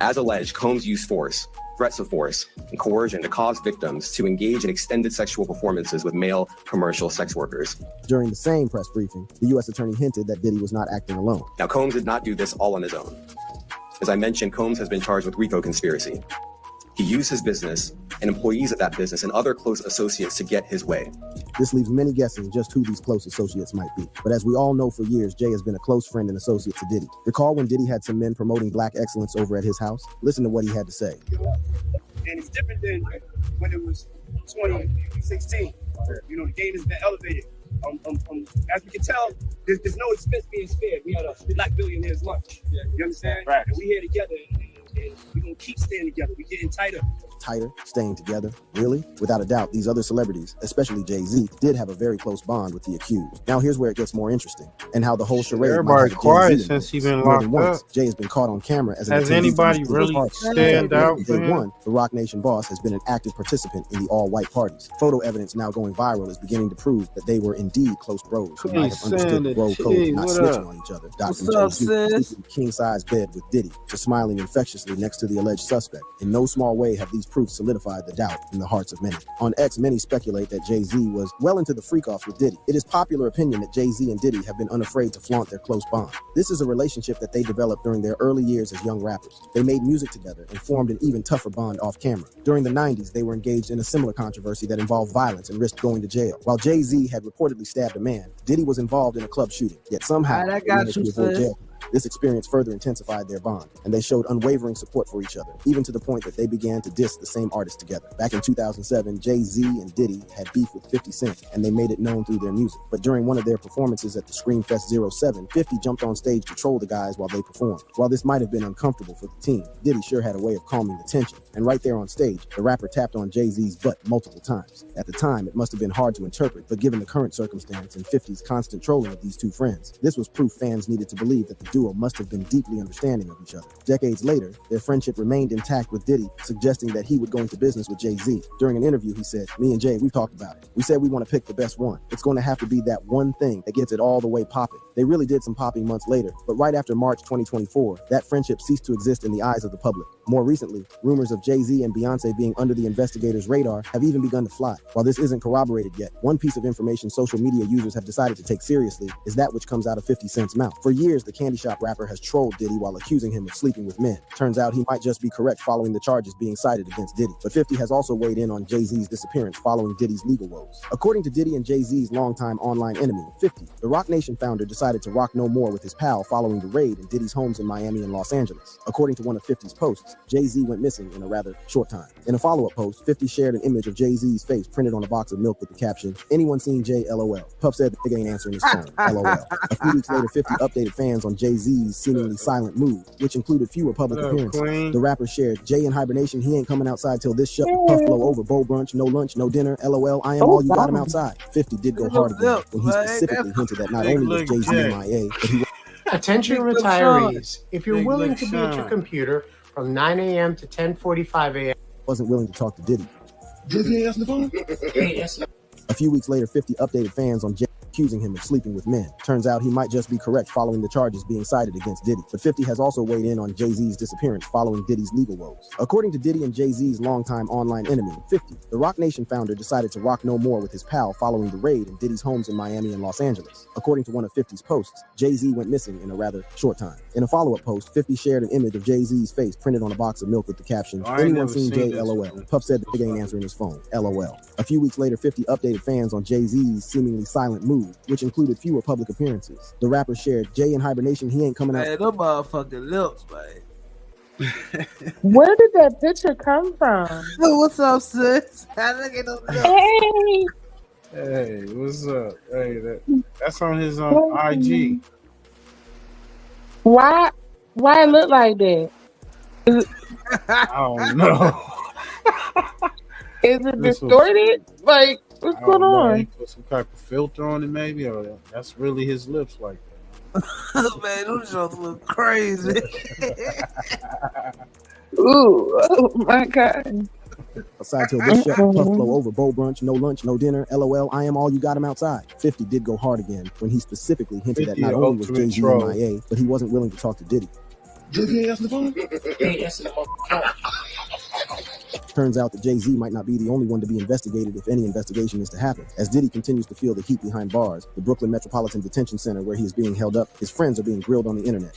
As alleged, Combs used force, threats of force, and coercion to cause victims to engage in extended sexual performances with male commercial sex workers. During the same press briefing, the U.S. attorney hinted that Diddy was not acting alone. Now, Combs did not do this all on his own. As I mentioned, Combs has been charged with RICO conspiracy. He used his business and employees of that business and other close associates to get his way. This leaves many guessing just who these close associates might be. But as we all know, for years, Jay has been a close friend and associate to Diddy. Recall when Diddy had some men promoting black excellence over at his house? Listen to what he had to say. And it's different than when it was 2016. You know, the game has been elevated. As we can tell, there's no expense being spared. We had a black billionaire's lunch. You understand? Right. And we here together, and we're going to keep staying together. We're getting tighter. Tighter, staying together. Really? Without a doubt, these other celebrities, especially Jay-Z, did have a very close bond with the accused. Now here's where it gets more interesting, and how the whole charade. Everybody quiet since he been locked up. Jay has been caught on camera as an has anybody really stand out? Day one, the Rock Nation boss has been an active participant in the all-white parties. Photo evidence now going viral is beginning to prove that they were indeed close bros who might have understood the bro code of not snitching on each other. King-size bed with Diddy, just smiling infectiously next to the alleged suspect. In no small way have these proofs solidified the doubt in the hearts of many. On X, many speculate that Jay-Z was well into the freak-offs with Diddy. It is popular opinion that Jay-Z and Diddy have been unafraid to flaunt their close bond. This is a relationship that they developed during their early years as young rappers. They made music together and formed an even tougher bond off camera. During the 90s, they were engaged in a similar controversy that involved violence and risked going to jail. While Jay-Z had reportedly stabbed a man, Diddy was involved in a club shooting, yet somehow they managed to avoid jail. This experience further intensified their bond, and they showed unwavering support for each other, even to the point that they began to diss the same artist together. Back in 2007, Jay-Z and Diddy had beef with 50 Cent, and they made it known through their music. But during one of their performances at the Screamfest 07, 50 jumped on stage to troll the guys while they performed. While this might have been uncomfortable for the team, Diddy sure had a way of calming the tension, and right there on stage, the rapper tapped on Jay-Z's butt multiple times. At the time, it must have been hard to interpret, but given the current circumstance and 50's constant trolling of these two friends, this was proof fans needed to believe that the duo must have been deeply understanding of each other. Decades later, their friendship remained intact, with Diddy suggesting that he would go into business with Jay-Z. During an interview, he said, "Me and Jay, we've talked about it. We said we want to pick the best one. It's going to have to be that one thing that gets it all the way popping." They really did some popping months later, but right after March 2024, that friendship ceased to exist in the eyes of the public. More recently, rumors of Jay-Z and Beyonce being under the investigators' radar have even begun to fly. While this isn't corroborated yet, one piece of information social media users have decided to take seriously is that which comes out of 50 Cent's mouth. For years, the Candy Shop rapper has trolled Diddy while accusing him of sleeping with men. Turns out he might just be correct following the charges being cited against Diddy. But 50 has also weighed in on Jay-Z's disappearance following Diddy's legal woes. According to Diddy and Jay-Z's longtime online enemy, 50, the Rock Nation founder decided to rock no more with his pal following the raid in Diddy's homes in Miami and Los Angeles. According to one of 50's posts, Jay-Z went missing in a rather short time. In a follow-up post, 50 shared an image of Jay-Z's face printed on a box of milk with the caption, "Anyone seen Jay? LOL." Puff said the nigga ain't answering his phone. LOL. A few weeks later, 50 updated fans on Jay-Z's seemingly silent move, which included fewer public appearances. The rapper shared, "Jay in hibernation, he ain't coming outside till this shut Puff blow over. Bowl brunch, no lunch, no dinner. LOL, I am all you got him outside." 50 did go hard again when he specifically hinted that not only was Jay-Z MIA, but he was... Attention retirees, if you're willing to be at your computer from 9 a.m. to 10:45 a.m. wasn't willing to talk to Diddy. Diddy answer the phone? A few weeks later, 50 updated fans on Jay accusing him of sleeping with men. Turns out he might just be correct following the charges being cited against Diddy. But 50 has also weighed in on Jay-Z's disappearance following Diddy's legal woes. According to Diddy and Jay-Z's longtime online enemy, 50, the Rock Nation founder decided to rock no more with his pal following the raid in Diddy's homes in Miami and Los Angeles. According to one of 50's posts, Jay-Z went missing in a rather short time. In a follow-up post, 50 shared an image of Jay-Z's face printed on a box of milk with the caption, "Anyone seen Jay? LOL." Puff said the nigga ain't answering his phone. LOL. A few weeks later, 50 updated fans on Jay-Z's seemingly silent move, which included fewer public appearances. The rapper shared, "Jay in hibernation, he ain't coming out." Man, them motherfucking lips, man. Where did that picture come from? What's up, sis? Look at those lips. Hey. Hey, what's up? Hey, that's on his IG. Why it look like that? I don't know. Is it distorted? Like, what's going on? He put some type of filter on it, maybe, or that's really his lips like that. Man, those shows look crazy. Ooh, oh my God. Aside till this shut, Puff blow over. Bowl brunch, no lunch, no dinner. LOL, I am all you got him outside. 50 did go hard again when he specifically hinted that not only was Jay-Z MIA, but he wasn't willing to talk to Diddy. Diddy answer the phone? Turns out that Jay-Z might not be the only one to be investigated if any investigation is to happen. As Diddy continues to feel the heat behind bars, the Brooklyn Metropolitan Detention Center where he is being held up, his friends are being grilled on the internet.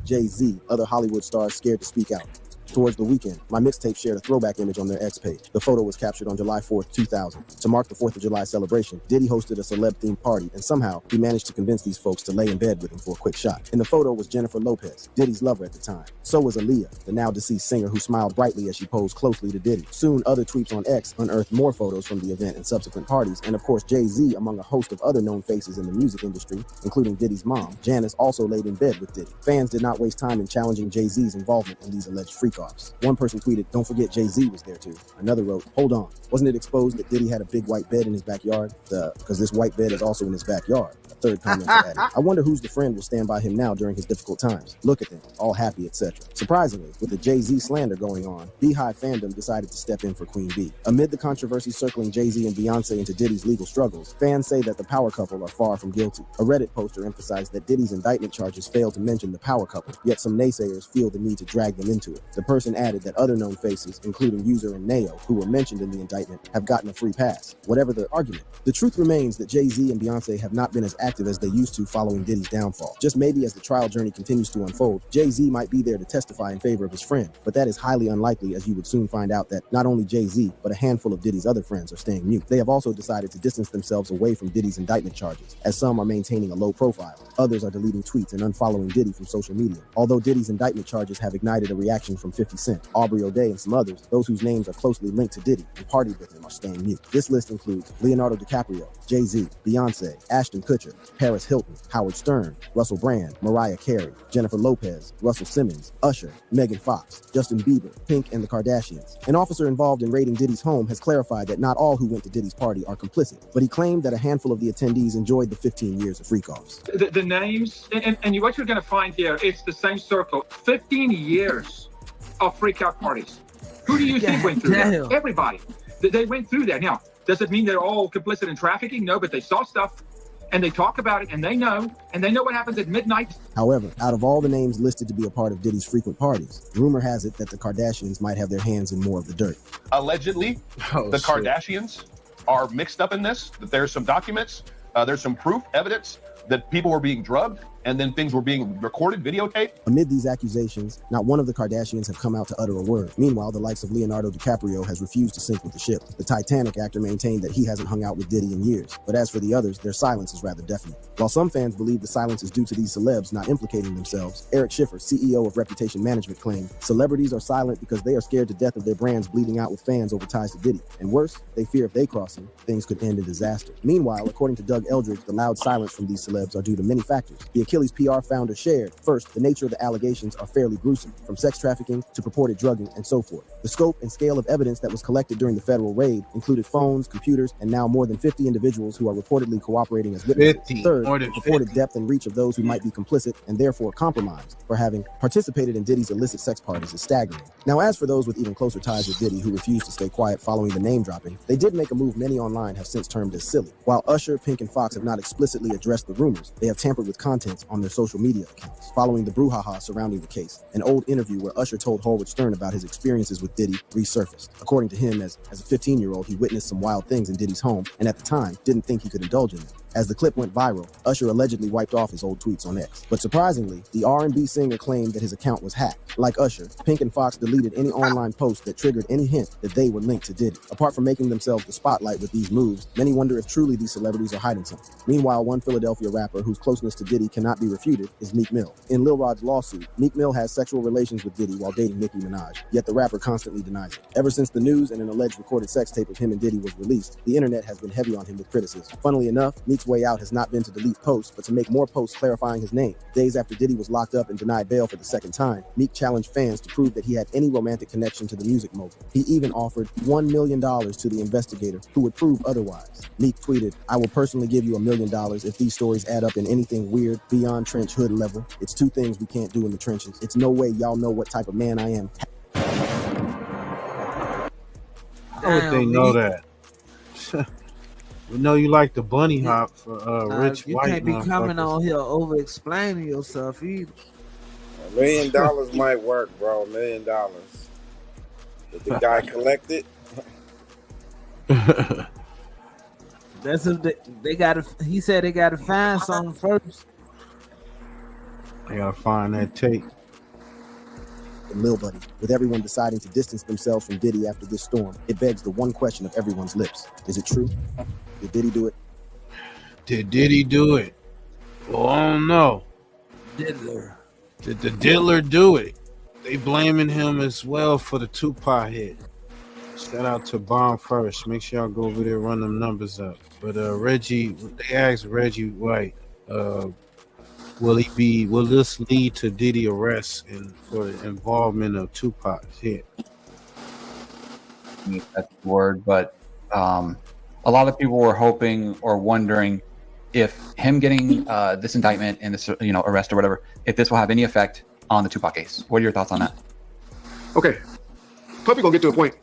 Jay-Z, other Hollywood stars scared to speak out. Towards the weekend, my mixtape shared a throwback image on their X page. The photo was captured on July 4th, 2000. To mark the 4th of July celebration, Diddy hosted a celeb-themed party, and somehow he managed to convince these folks to lay in bed with him for a quick shot. In the photo was Jennifer Lopez, Diddy's lover at the time. So was Aaliyah, the now-deceased singer who smiled brightly as she posed closely to Diddy. Soon, other tweets on X unearthed more photos from the event and subsequent parties, and of course, Jay-Z, among a host of other known faces in the music industry, including Diddy's mom, Janice, also laid in bed with Diddy. Fans did not waste time in challenging Jay-Z's involvement in these alleged freak-offs. One person tweeted, "Don't forget Jay-Z was there too." Another wrote, "Hold on, wasn't it exposed that Diddy had a big white bed in his backyard? Because this white bed is also in his backyard." A third commenter added, "I wonder whose the friend will stand by him now during his difficult times. Look at them, all happy, etc." Surprisingly, with the Jay-Z slander going on, Beehive fandom decided to step in for Queen Bee. Amid the controversy circling Jay-Z and Beyonce into Diddy's legal struggles, fans say that the power couple are far from guilty. A Reddit poster emphasized that Diddy's indictment charges failed to mention the power couple, yet some naysayers feel the need to drag them into it. The person added that other known faces, including User and Neo, who were mentioned in the indictment, have gotten a free pass. Whatever the argument, the truth remains that Jay-Z and Beyonce have not been as active as they used to following Diddy's downfall. Just maybe as the trial journey continues to unfold, Jay-Z might be there to testify in favor of his friend, but that is highly unlikely, as you would soon find out that not only Jay-Z, but a handful of Diddy's other friends are staying mute. They have also decided to distance themselves away from Diddy's indictment charges, as some are maintaining a low profile. Others are deleting tweets and unfollowing Diddy from social media. Although Diddy's indictment charges have ignited a reaction from 50 Cent, Aubrey O'Day, and some others, those whose names are closely linked to Diddy and partied with him are staying mute. This list includes Leonardo DiCaprio, Jay-Z, Beyonce, Ashton Kutcher, Paris Hilton, Howard Stern, Russell Brand, Mariah Carey, Jennifer Lopez, Russell Simmons, Usher, Megan Fox, Justin Bieber, Pink, and the Kardashians. An officer involved in raiding Diddy's home has clarified that not all who went to Diddy's party are complicit, but he claimed that a handful of the attendees enjoyed the 15 years of freak-offs. The names, and what you're going to find here, it's the same circle. 15 years of freak-out parties. Who do you think went through that? Everybody. They went through that. Now, does it mean they're all complicit in trafficking? No, but they saw stuff, and they talk about it, and they know what happens at midnight. However, out of all the names listed to be a part of Diddy's frequent parties, rumor has it that the Kardashians might have their hands in more of the dirt. Allegedly, the Kardashians are mixed up in this, that there's some documents, there's some proof, evidence that people were being drugged, and then things were being recorded, videotaped. Amid these accusations, not one of the Kardashians have come out to utter a word. Meanwhile, the likes of Leonardo DiCaprio has refused to sink with the ship. The Titanic actor maintained that he hasn't hung out with Diddy in years. But as for the others, their silence is rather deafening. While some fans believe the silence is due to these celebs not implicating themselves, Eric Schiffer, CEO of Reputation Management, claimed celebrities are silent because they are scared to death of their brands bleeding out with fans over ties to Diddy. And worse, they fear if they cross him, things could end in disaster. Meanwhile, according to Doug Eldridge, the loud silence from these celebs are due to many factors. The Achilles PR founder shared, first, the nature of the allegations are fairly gruesome, from sex trafficking to purported drugging and so forth. The scope and scale of evidence that was collected during the federal raid included phones, computers, and now more than 50 individuals who are reportedly cooperating as witnesses. Third, the purported depth and reach of those who might be complicit and therefore compromised for having participated in Diddy's illicit sex parties is staggering. Now, as for those with even closer ties with Diddy who refused to stay quiet following the name dropping, they did make a move many online have since termed as silly. While Usher, Pink, and Fox have not explicitly addressed the rumors, they have tampered with contents on their social media accounts. Following the brouhaha surrounding the case, an old interview where Usher told Howard Stern about his experiences with Diddy resurfaced. According to him, as a 15-year-old, he witnessed some wild things in Diddy's home and at the time didn't think he could indulge in them. As the clip went viral, Usher allegedly wiped off his old tweets on X. But surprisingly, the R&B singer claimed that his account was hacked. Like Usher, Pink and Fox deleted any online post that triggered any hint that they were linked to Diddy. Apart from making themselves the spotlight with these moves, many wonder if truly these celebrities are hiding something. Meanwhile, one Philadelphia rapper whose closeness to Diddy cannot be refuted is Meek Mill. In Lil Rod's lawsuit, Meek Mill has sexual relations with Diddy while dating Nicki Minaj, yet the rapper constantly denies it. Ever since the news and an alleged recorded sex tape of him and Diddy was released, the internet has been heavy on him with criticism. Funnily enough, Meek's way out has not been to delete posts, but to make more posts clarifying his name. Days after Diddy was locked up and denied bail for the second time, Meek challenged fans to prove that he had any romantic connection to the music mogul. He even offered $1 million to the investigator who would prove otherwise. Meek tweeted, "I will personally give you $1 million if these stories add up in anything weird beyond trench hood level. It's two things we can't do in the trenches. It's no way y'all know what type of man I am." How would they know that? We know you like the bunny hop for rich you white can't be coming motherfuckers. on here over explaining yourself either. $1 million might work, bro. $1 million. The guy collected. That's if they gotta. He said they gotta find something first. They gotta find that tape. The Lil Buddy, with everyone deciding to distance themselves from Diddy after this storm, it begs the one question of everyone's lips: is it true? Did Diddy do it? Did Diddy do it? Well, I don't know. Diddler. Did the Diddler do it? They blaming him as well for the Tupac hit. Shout out to Bomb First. Make sure y'all go over there, run them numbers up. But Reggie, they asked Reggie White, will this lead to Diddy arrest and for the involvement of Tupac's hit? That's the word, but a lot of people were hoping or wondering if him getting this indictment and this arrest or whatever, if this will have any effect on the Tupac case. What are your thoughts on that? Okay, Puppy gonna get to a point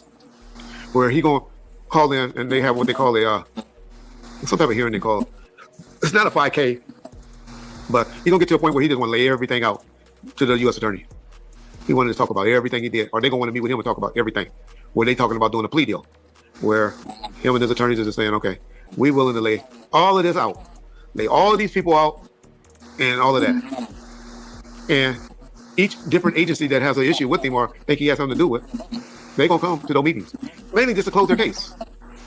where he gonna call in and they have what they call a some type of hearing they call. It's not a 5K, but he gonna get to a point where he just want to lay everything out to the U.S. attorney. He wanted to talk about everything he did, or they gonna want to meet with him and talk about everything. Where they talking about doing a plea deal, where him and his attorneys are just saying, okay, we willing to lay all of this out, lay all of these people out, and all of that. And each different agency that has an issue with him or think he has something to do with, they gonna come to those meetings, mainly just to close their case.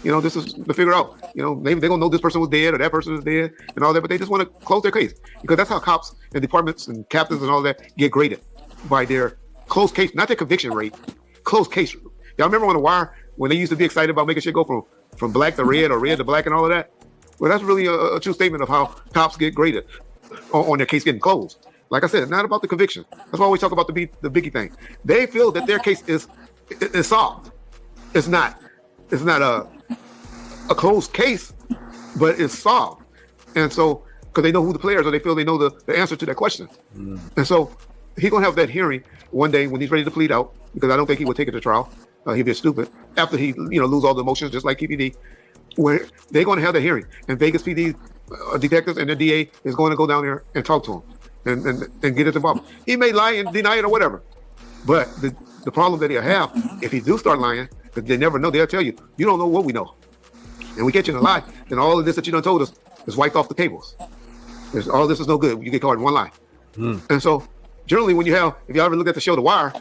This is to figure out, maybe they're gonna know this person was dead or that person is dead and all that, but they just want to close their case because that's how cops and departments and captains and all that get graded, by their closed case, not their conviction rate, closed case. Y'all remember on The Wire when they used to be excited about making shit go from black to red or red to black and all of that? Well, that's really a true statement of how cops get graded on their case getting closed. Like I said, not about the conviction. That's why we talk about the Biggie thing. They feel that their case is solved. It's not a closed case, but it's solved. And so, because they know who the players are, they feel they know the answer to that question. And so, he's gonna have that hearing one day when he's ready to plead out, because I don't think he would take it to trial. He'd be stupid after he lose all the emotions, just like PPD. Where they're going to have the hearing, and Vegas PD detectives and the DA is going to go down there and talk to him and get it involved. He may lie and deny it or whatever, but the problem that he'll have if he do start lying, because they never know, they'll tell you, you don't know what we know, and we get you in a lie, then all of this that you done told us is wiped off the tables. All this is no good. You get caught in one lie. And so generally when if y'all ever look at the show The Wire,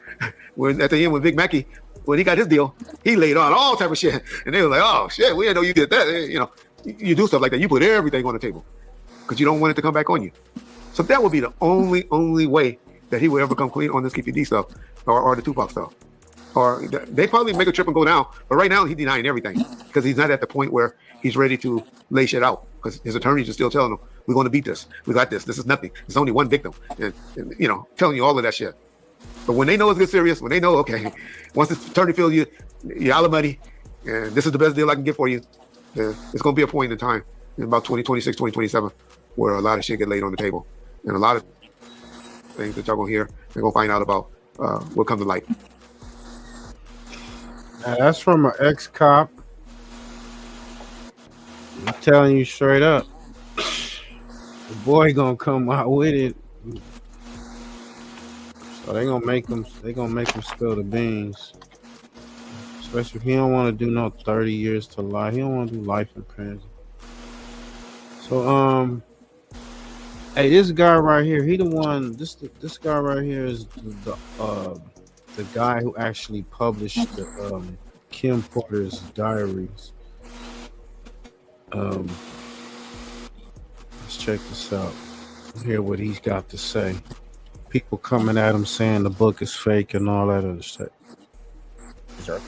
when at the end when Big Mackey, when he got his deal, he laid on all type of shit, and they were like, "Oh shit, we didn't know you did that." You do stuff like that. You put everything on the table because you don't want it to come back on you. So that would be the only way that he would ever come clean on this KPD stuff or the Tupac stuff. Or they probably make a trip and go down, but right now he's denying everything because he's not at the point where he's ready to lay shit out because his attorneys are still telling him, "We're going to beat this. We got this. This is nothing. It's only one victim," and telling you all of that shit. But when they know it's get serious, when they know, okay, once this attorney feels you're out of money, and this is the best deal I can get for you, then it's going to be a point in time in about 2026, 2027, where a lot of shit get laid on the table. And a lot of things that y'all going to hear, they're going to find out about will come to light. Now, that's from an ex-cop. I'm telling you straight up. The boy going to come out with it. So they're gonna make him spill the beans. Especially if he don't want to do no 30 years to life. He don't want to do life in prison. So hey, this guy right here, he the one. This guy right here is the guy who actually published the Kim Porter's diaries. Let's check this out. Hear what he's got to say. People coming at him saying the book is fake and all that other stuff.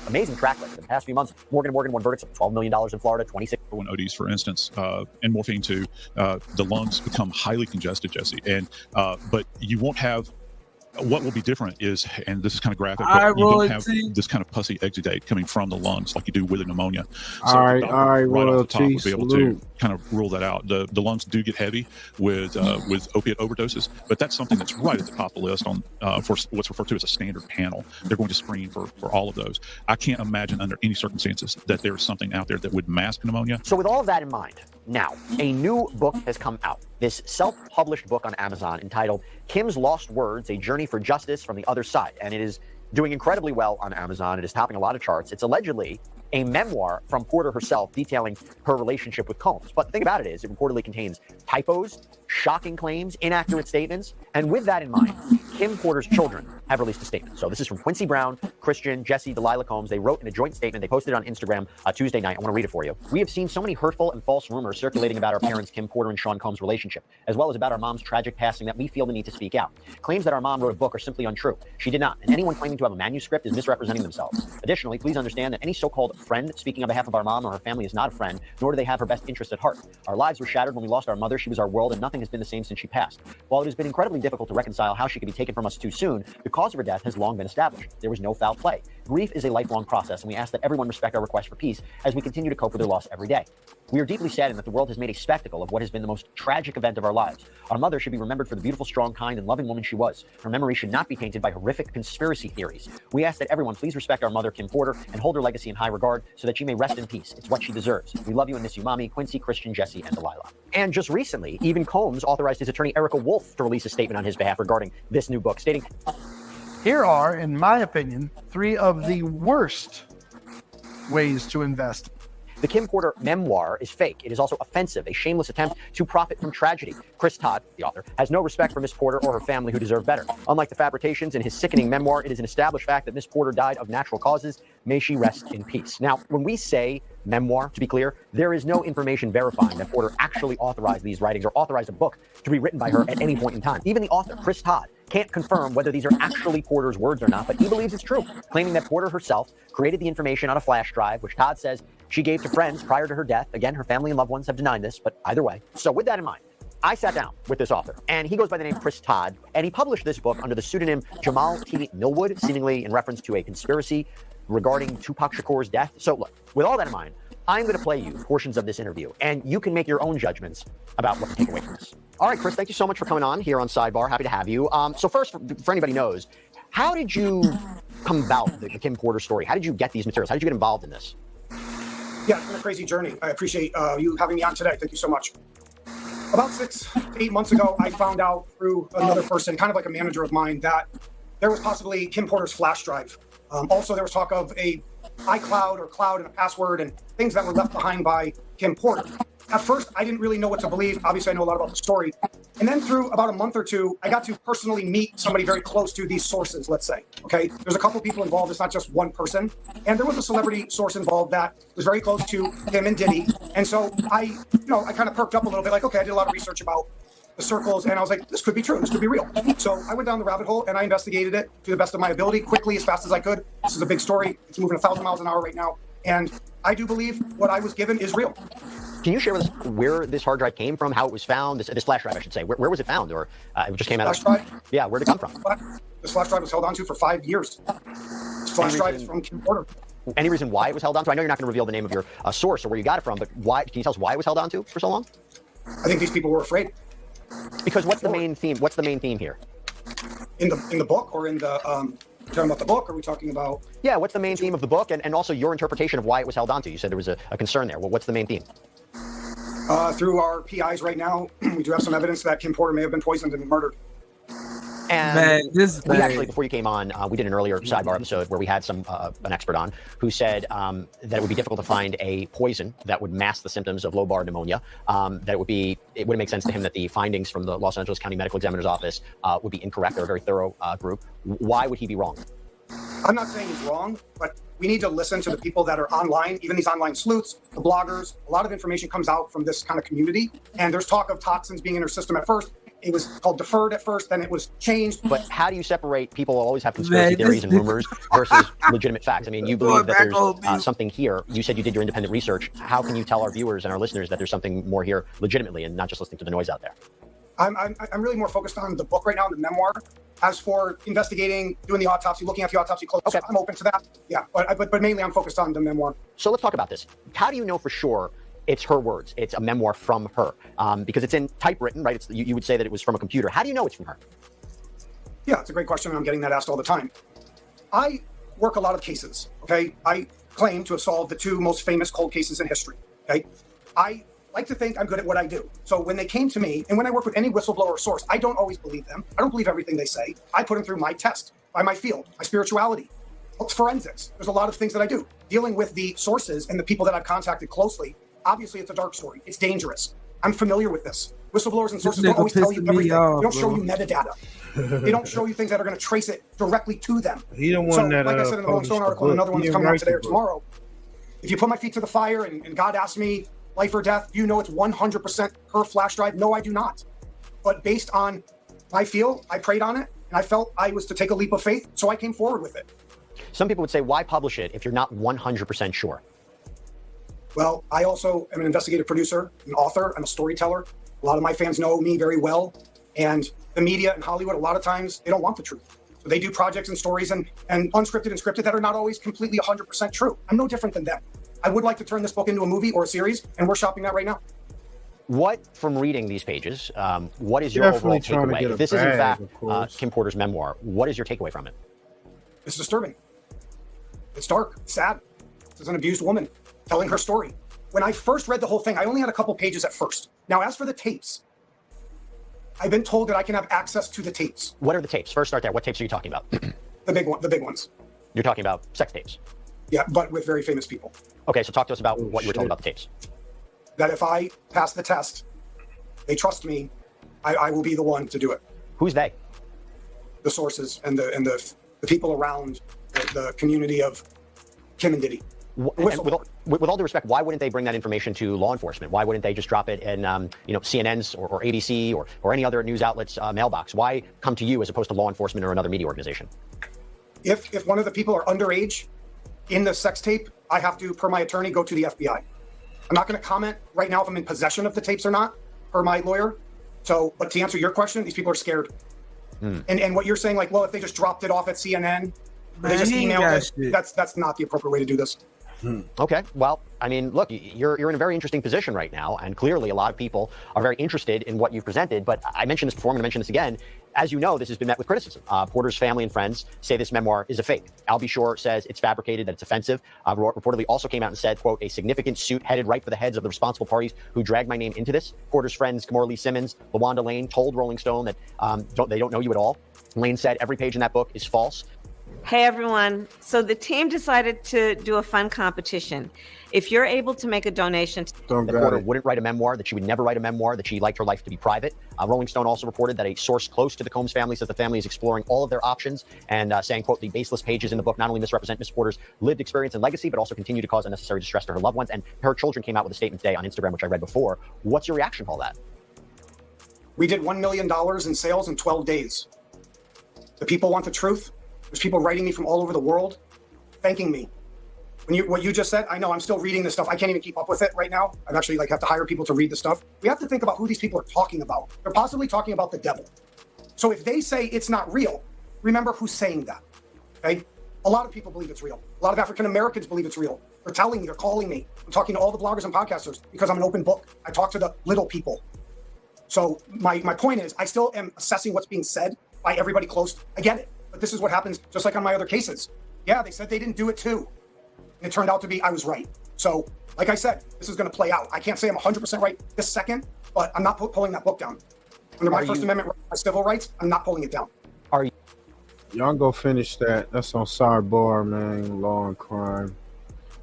Amazing track record. In the past few months, Morgan & Morgan won verdicts of $12 million in Florida, 26. When ODs, for instance, and morphine too, the lungs become highly congested, Jesse. And but you won't have. What will be different is, and this is kind of graphic, but you don't have this kind of pussy exudate coming from the lungs like you do with a pneumonia. So all right, right off the top, we'll be able to kind of rule that out. The lungs do get heavy with opiate overdoses, but that's something that's right at the top of the list on for what's referred to as a standard panel. They're going to screen for all of those. I can't imagine under any circumstances that there is something out there that would mask pneumonia. So with all of that in mind, now a new book has come out. This self-published book on Amazon entitled Kim's Lost Words, A Journey for Justice from the Other Side. And it is doing incredibly well on Amazon. It is topping a lot of charts. It's allegedly a memoir from Porter herself detailing her relationship with Combs. But the thing about it is, it reportedly contains typos, shocking claims, inaccurate statements. And with that in mind, Kim Porter's children have released a statement. So this is from Quincy Brown, Christian, Jesse, Delilah Combs. They wrote in a joint statement. They posted it on Instagram Tuesday night. I want to read it for you. We have seen so many hurtful and false rumors circulating about our parents, Kim Porter and Sean Combs' relationship, as well as about our mom's tragic passing, that we feel the need to speak out. Claims that our mom wrote a book are simply untrue. She did not. And anyone claiming to have a manuscript is misrepresenting themselves. Additionally, please understand that any so-called friend speaking on behalf of our mom or her family is not a friend, nor do they have her best interest at heart. Our lives were shattered when we lost our mother. She was our world, and nothing has been the same since she passed. While it has been incredibly difficult to reconcile how she could be taken from us too soon, the cause of her death has long been established. There was no foul play. Grief is a lifelong process, and we ask that everyone respect our request for peace as we continue to cope with their loss every day. We are deeply saddened that the world has made a spectacle of what has been the most tragic event of our lives. Our mother should be remembered for the beautiful, strong, kind, and loving woman she was. Her memory should not be tainted by horrific conspiracy theories. We ask that everyone please respect our mother, Kim Porter, and hold her legacy in high regard so that she may rest in peace. It's what she deserves. We love you and miss you, Mommy, Quincy, Christian, Jesse, and Delilah. And just recently, even Combs authorized his attorney, Erica Wolf, to release a statement on his behalf regarding this new book, stating, "Here are, in my opinion, 3 of the worst ways to invest." The Kim Porter memoir is fake. It is also offensive, a shameless attempt to profit from tragedy. Chris Todd, the author, has no respect for Miss Porter or her family, who deserve better. Unlike the fabrications in his sickening memoir, it is an established fact that Miss Porter died of natural causes. May she rest in peace. Now, when we say memoir, to be clear, there is no information verifying that Porter actually authorized these writings or authorized a book to be written by her at any point in time. Even the author, Chris Todd, can't confirm whether these are actually Porter's words or not, but he believes it's true, claiming that Porter herself created the information on a flash drive, which Todd says she gave to friends prior to her death. Again, her family and loved ones have denied this, but either way. So with that in mind, I sat down with this author, and he goes by the name Chris Todd, and he published this book under the pseudonym Jamal T. Millwood, seemingly in reference to a conspiracy regarding Tupac Shakur's death. So look, with all that in mind, I'm going to play you portions of this interview, and you can make your own judgments about what to take away from this. All right, Chris, thank you so much for coming on here on Sidebar. Happy to have you. So first, for anybody who knows, how did you come about the Kim Porter story? How did you get these materials? How did you get involved in this? Yeah, it's been a crazy journey. I appreciate you having me on today. Thank you so much. About 6 to 8 months ago, I found out through another person, kind of like a manager of mine, that there was possibly Kim Porter's flash drive. Also, there was talk of a iCloud or cloud and a password and things that were left behind by Kim Porter. At first, I didn't really know what to believe. Obviously, I know a lot about the story. And then through about a month or two, I got to personally meet somebody very close to these sources, let's say. Okay, there's a couple people involved. It's not just one person. And there was a celebrity source involved that was very close to him and Diddy. And so I kind of perked up a little bit, like, okay, I did a lot of research about the circles, and I was like, this could be true. This could be real. So I went down the rabbit hole and I investigated it to the best of my ability, quickly, as fast as I could. This is a big story. It's moving 1,000 miles an hour right now. And I do believe what I was given is real. Can you share with us where this hard drive came from, how it was found, this flash drive, I should say? Where was it found? Or it just came out of... Flash drive? Yeah, where'd it come from? This flash drive was held onto for 5 years. This flash drive is from Kim Porter. Any reason why it was held onto? I know you're not going to reveal the name of your source or where you got it from, but why? Can you tell us why it was held onto for so long? I think these people were afraid. Because what's the main theme? What's the main theme here? In the book, or in the talking about the book? Or are we talking about? Yeah, what's the main theme of the book, and also your interpretation of why it was held onto? You said there was a concern there. Well, what's the main theme? Through our PIs right now, we do have some evidence that Kim Porter may have been poisoned and murdered. And we actually, before you came on, we did an earlier Sidebar episode where we had an expert on who said that it would be difficult to find a poison that would mask the symptoms of low-bar pneumonia. That it wouldn't make sense to him that the findings from the Los Angeles County Medical Examiner's Office would be incorrect. They're a very thorough group. Why would he be wrong? I'm not saying he's wrong, but we need to listen to the people that are online, even these online sleuths, the bloggers. A lot of information comes out from this kind of community, and there's talk of toxins being in her system at first. It was called deferred at first, then it was changed. But how do you separate people who always have conspiracy theories and rumors versus legitimate facts? I mean, you believe that there's something here. You said you did your independent research. How can you tell our viewers and our listeners that there's something more here legitimately and not just listening to the noise out there? I'm really more focused on the book right now, the memoir. As for investigating, doing the autopsy, looking at the autopsy close, okay, I'm open to that. Yeah, but mainly I'm focused on the memoir. So let's talk about this. How do you know for sure it's her words? It's a memoir from her, because it's in typewritten, right? You would say that it was from a computer. How do you know it's from her? Yeah, it's a great question. I'm getting that asked all the time. I work a lot of cases, okay? I claim to have solved the 2 most famous cold cases in history, okay? I like to think I'm good at what I do. So when they came to me, and when I work with any whistleblower or source, I don't always believe them. I don't believe everything they say. I put them through my test, by my field, my spirituality, forensics. There's a lot of things that I do. Dealing with the sources and the people that I've contacted closely, obviously it's a dark story. It's dangerous. I'm familiar with this. Whistleblowers and sources don't always tell you everything. They don't show you metadata. They don't show you things that are going to trace it directly to them. He the one so, that, like I said in the Rolling Stone article, and another one that's coming out today or tomorrow, if you put my feet to the fire and God asks me life or death, you know it's 100% per flash drive. No, I do not. But based on my feel, I prayed on it, and I felt I was to take a leap of faith, so I came forward with it. Some people would say, why publish it if you're not 100% sure? Well, I also am an investigative producer, an author, I'm a storyteller. A lot of my fans know me very well, and the media in Hollywood, a lot of times, they don't want the truth. So they do projects and stories and unscripted and scripted that are not always completely 100% true. I'm no different than them. I would like to turn this book into a movie or a series, and we're shopping that right now. What, from reading these pages, what is your overall takeaway? If this is in fact Kim Porter's memoir, what is your takeaway from it? It's disturbing. It's dark, it's sad. This is an abused woman telling her story. When I first read the whole thing, I only had a couple pages at first. Now, as for the tapes, I've been told that I can have access to the tapes. What are the tapes? First, start there. What tapes are you talking about? The big ones. You're talking about sex tapes? Yeah, but with very famous people. Okay, so talk to us about what you were told about the tapes. That if I pass the test, they trust me, I will be the one to do it. Who's they? The sources and the people around the community of Kim and Diddy. With all due respect, why wouldn't they bring that information to law enforcement? Why wouldn't they just drop it in, CNN's or ABC or any other news outlet's mailbox? Why come to you as opposed to law enforcement or another media organization? If one of the people are underage in the sex tape, I have to, per my attorney, go to the FBI. I'm not going to comment right now if I'm in possession of the tapes or not, per my lawyer. So, but to answer your question, these people are scared. And what you're saying, like, well, if they just dropped it off at CNN, or they just emailed it, that's not the appropriate way to do this. Okay, well, I mean, look, you're in a very interesting position right now, and clearly a lot of people are very interested in what you've presented, but I mentioned this before, I'm going to mention this again. As you know, this has been met with criticism. Porter's family and friends say this memoir is a fake. Al B. Shore says it's fabricated, that it's offensive. Reportedly also came out and said, quote, a significant suit headed right for the heads of the responsible parties who dragged my name into this. Porter's friends, Kimora Lee Simmons, LaWanda Lane, told Rolling Stone that they don't know you at all. Lane said every page in that book is false. Hey everyone. So the team decided to do a fun competition. If you're able to make a donation, that Porter wouldn't write a memoir, that she would never write a memoir, that she liked her life to be private. Rolling Stone also reported that a source close to the Combs family says the family is exploring all of their options and saying, quote, the baseless pages in the book not only misrepresent Miss Porter's lived experience and legacy, but also continue to cause unnecessary distress to her loved ones. And her children came out with a statement today on Instagram, which I read before. What's your reaction to all that? We did $1 million in sales in 12 days. The people want the truth. There's people writing me from all over the world, thanking me. What you just said, I know I'm still reading this stuff. I can't even keep up with it right now. I've actually have to hire people to read the stuff. We have to think about who these people are talking about. They're possibly talking about the devil. So if they say it's not real, remember who's saying that, okay? A lot of people believe it's real. A lot of African Americans believe it's real. They're telling me, they're calling me. I'm talking to all the bloggers and podcasters because I'm an open book. I talk to the little people. So my point is, I still am assessing what's being said by everybody close. I get it. But this is what happens, just like on my other cases. Yeah, they said they didn't do it too. And it turned out to be I was right. So, like I said, this is going to play out. I can't say I'm 100% right this second, but I'm not pulling that book down. Under my First Amendment, my civil rights, I'm not pulling it down. Y'all go finish that. That's on Sidebar, man. Law and Crime.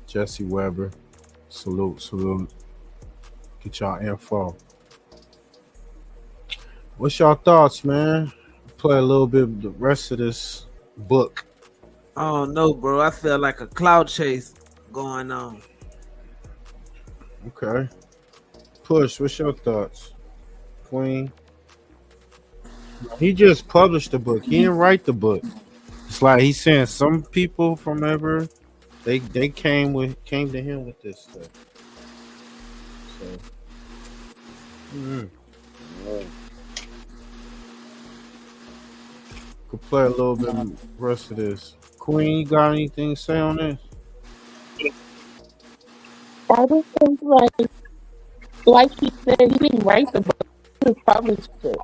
Jesse Weber. Salute. Get y'all info. What's y'all thoughts, man? Play a little bit of the rest of this book. I don't know, bro. I feel like a cloud chase going on. Okay. Push, what's your thoughts? Queen? He just published the book. He didn't write the book. It's like he's saying some people from ever they came to him with this stuff. So could play a little bit of the rest of this. Queen, you got anything to say on this? I just think like he said, he didn't write the book, he published it.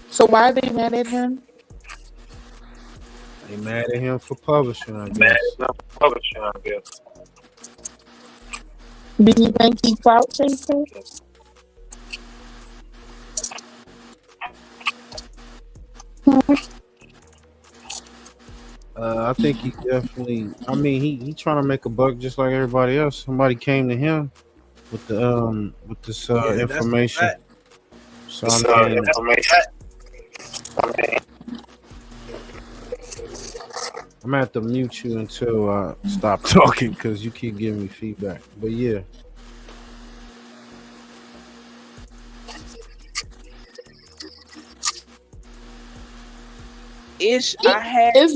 So why are they mad at him? They mad at him for publishing, I guess. Do you think he clout chasing? I think he definitely. I mean, he trying to make a buck just like everybody else. Somebody came to him with the with this information. So I mean, I'm gonna have to mute you until I stop talking because you keep giving me feedback. But yeah. Is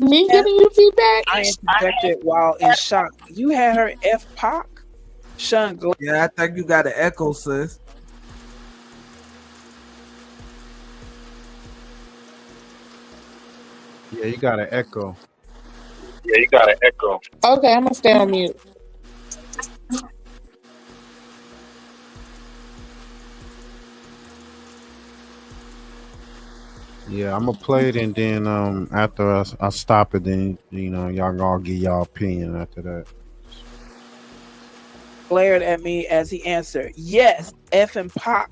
me giving you feedback? I interjected while in shock. You had her F Pac? Sean, go. Yeah, I think you got an echo, sis. Yeah, you got an echo. Okay, I'm gonna stay on mute. Yeah, I'm gonna play it and then after I stop it, then y'all all give y'all opinion after that. Glared at me as he answered, "Yes, F and Pac.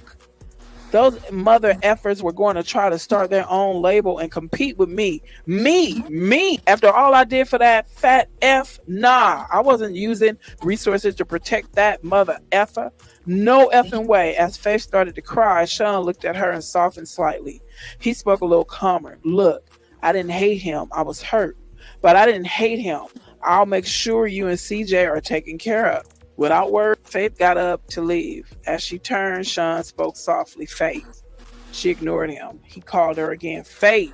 Those mother effers were going to try to start their own label and compete with me. Me. After all I did for that fat F, nah, I wasn't using resources to protect that mother effer. No effing way." As Faith started to cry, Sean looked at her and softened slightly. He spoke a little calmer. "Look, I didn't hate him. I was hurt. But I didn't hate him. I'll make sure you and CJ are taken care of." Without word, Faith got up to leave. As she turned, Sean spoke softly. "Faith." She ignored him. He called her again. "Faith."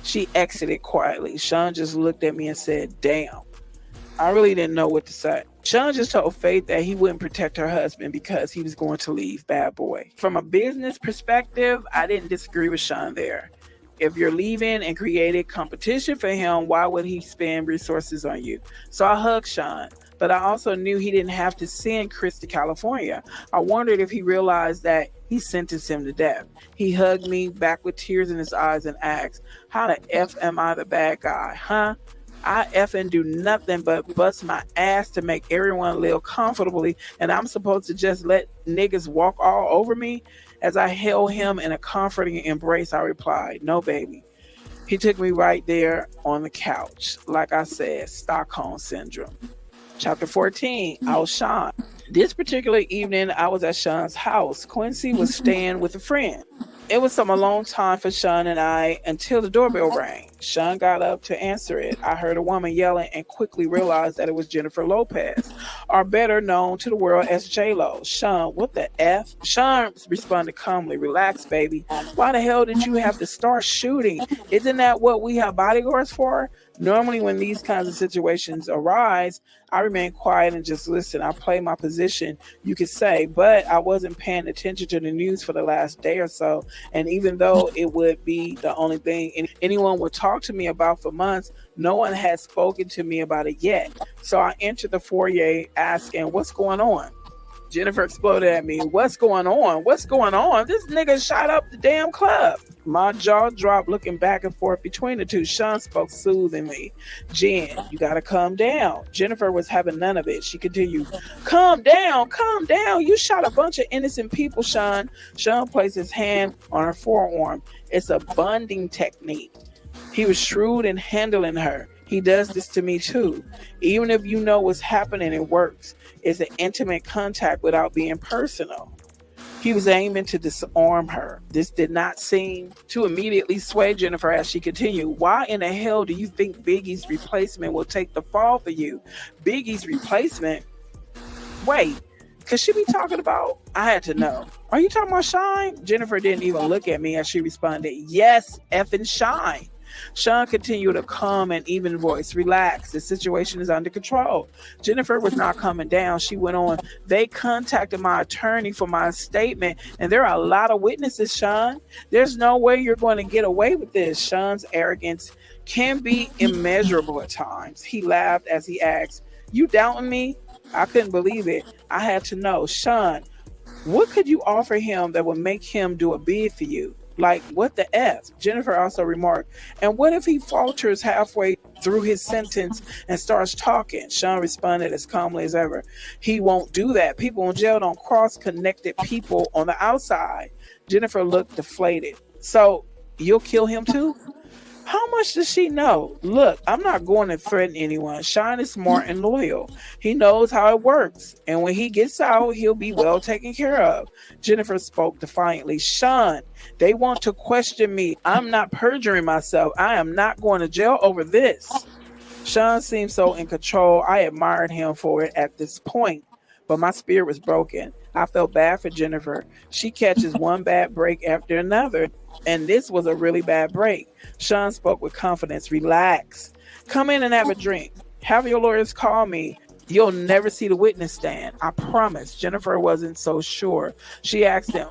She exited quietly. Sean just looked at me and said, "Damn." I really didn't know what to say. Sean just told Faith that he wouldn't protect her husband because he was going to leave Bad Boy. From a business perspective, I didn't disagree with Sean there. If you're leaving and created competition for him, why would he spend resources on you? So I hugged Sean, but I also knew he didn't have to send Chris to California. I wondered if he realized that he sentenced him to death. He hugged me back with tears in his eyes and asked, "How the F am I the bad guy, huh? I effing do nothing but bust my ass to make everyone live comfortably, and I'm supposed to just let niggas walk all over me?" As I held him in a comforting embrace, I replied, "No, baby." He took me right there on the couch. Like I said, Stockholm Syndrome. Chapter 14, I was Sean. This particular evening, I was at Sean's house. Quincy was staying with a friend. It was some alone time for Sean and I until the doorbell rang. Sean got up to answer it. I heard a woman yelling and quickly realized that it was Jennifer Lopez, or better known to the world as J-Lo. "Sean, what the F?" Sean responded calmly, "Relax, baby. Why the hell did you have to start shooting? Isn't that what we have bodyguards for?" Normally, when these kinds of situations arise, I remain quiet and just listen. I play my position, you could say, but I wasn't paying attention to the news for the last day or so. And even though it would be the only thing anyone would talk to me about for months, no one had spoken to me about it yet. So I entered the foyer asking, "What's going on?" Jennifer exploded at me. "What's going on? What's going on? This nigga shot up the damn club." My jaw dropped looking back and forth between the two. Sean spoke soothingly. "Jen, you gotta calm down." Jennifer was having none of it. She continued, calm down. You shot a bunch of innocent people, Sean." Sean placed his hand on her forearm. "It's a bonding technique." He was shrewd in handling her. "He does this to me too. Even if you know what's happening, it works. It's an intimate contact without being personal." He was aiming to disarm her. This did not seem to immediately sway Jennifer as she continued. "Why in the hell do you think Biggie's replacement will take the fall for you?" "Biggie's replacement? Wait, could she be talking about?" I had to know. "Are you talking about Shine?" Jennifer didn't even look at me as she responded, "Yes, effing Shine." Sean continued a calm and even voice. "Relax, the situation is under control." Jennifer was not coming down. She went on, "They contacted my attorney for my statement, and there are a lot of witnesses, Sean. There's no way you're going to get away with this." Sean's arrogance can be immeasurable at times. He laughed as he asked, "You doubting me?" I couldn't believe it. I had to know. "Sean, what could you offer him that would make him do a bid for you?" Like, what the F? Jennifer also remarked, and what if he falters halfway through his sentence and starts talking? Sean responded as calmly as ever. He won't do that. People in jail don't cross-connected people on the outside. Jennifer looked deflated. So, you'll kill him too? How much does she know? Look, I'm not going to threaten anyone. Sean is smart and loyal. He knows how it works. And when he gets out, he'll be well taken care of. Jennifer spoke defiantly. Sean, they want to question me. I'm not perjuring myself. I am not going to jail over this. Sean seemed so in control. I admired him for it at this point. But my spirit was broken. I felt bad for Jennifer. She catches one bad break after another, and this was a really bad break. Sean spoke with confidence. Relax. Come in and have a drink. Have your lawyers call me. You'll never see the witness stand. I promise. Jennifer wasn't so sure. She asked him,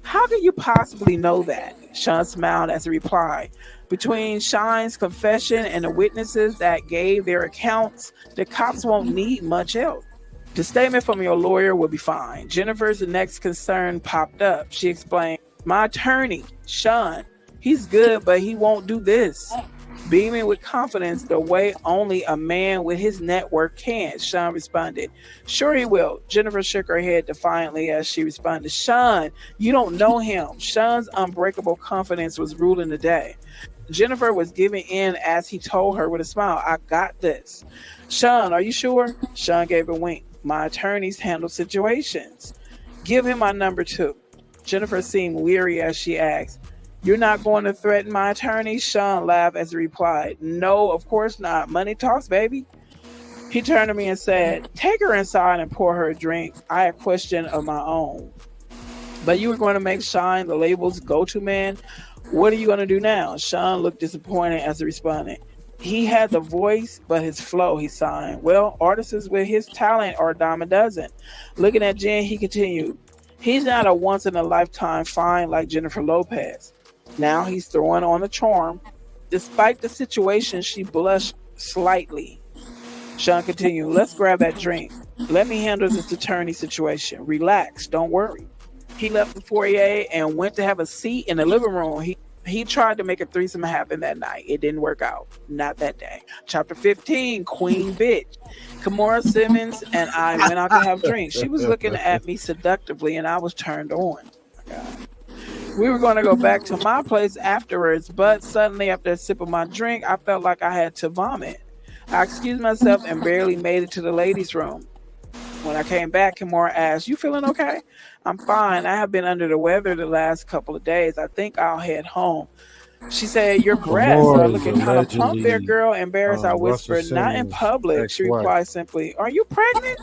how could you possibly know that? Sean smiled as he replied, between Sean's confession and the witnesses that gave their accounts, the cops won't need much else. The statement from your lawyer will be fine. Jennifer's next concern popped up. She explained, my attorney, Sean, he's good, but he won't do this. Beaming with confidence the way only a man with his network can, Sean responded, sure he will. Jennifer shook her head defiantly as she responded, Sean, you don't know him. Sean's unbreakable confidence was ruling the day. Jennifer was giving in as he told her with a smile, I got this. Sean, are you sure? Sean gave a wink. My attorneys handle situations. Give him my number too. Jennifer seemed weary as she asked, you're not going to threaten my attorney? Sean laughed as he replied, no, of course not. Money talks, baby. He turned to me and said, take her inside and pour her a drink. I had a question of my own. But you were going to make Sean the label's go-to man? What are you going to do now? Sean looked disappointed as he responded. He had the voice, but his flow, he signed. Well, artists with his talent are a dime a dozen. Looking at Jen, he continued, he's not a once-in-a-lifetime find like Jennifer Lopez. Now he's throwing on a charm. Despite the situation, she blushed slightly. Sean continued, let's grab that drink. Let me handle this attorney situation. Relax, don't worry. He left the foyer and went to have a seat in the living room. He tried to make a threesome happen that night. It didn't work out. Not that day. Chapter 15, Queen Bitch. Kimora Simmons and I went out to have drinks. She was looking at me seductively and I was turned on. We were going to go back to my place afterwards, but suddenly after a sip of my drink, I felt like I had to vomit. I excused myself and barely made it to the ladies' room. When I came back, Kimora asked, you feeling okay? I'm fine. I have been under the weather the last couple of days. I think I'll head home. She said, your breasts are looking kind of plump there, girl. Embarrassed, I whispered, not in public. She replied simply, are you pregnant?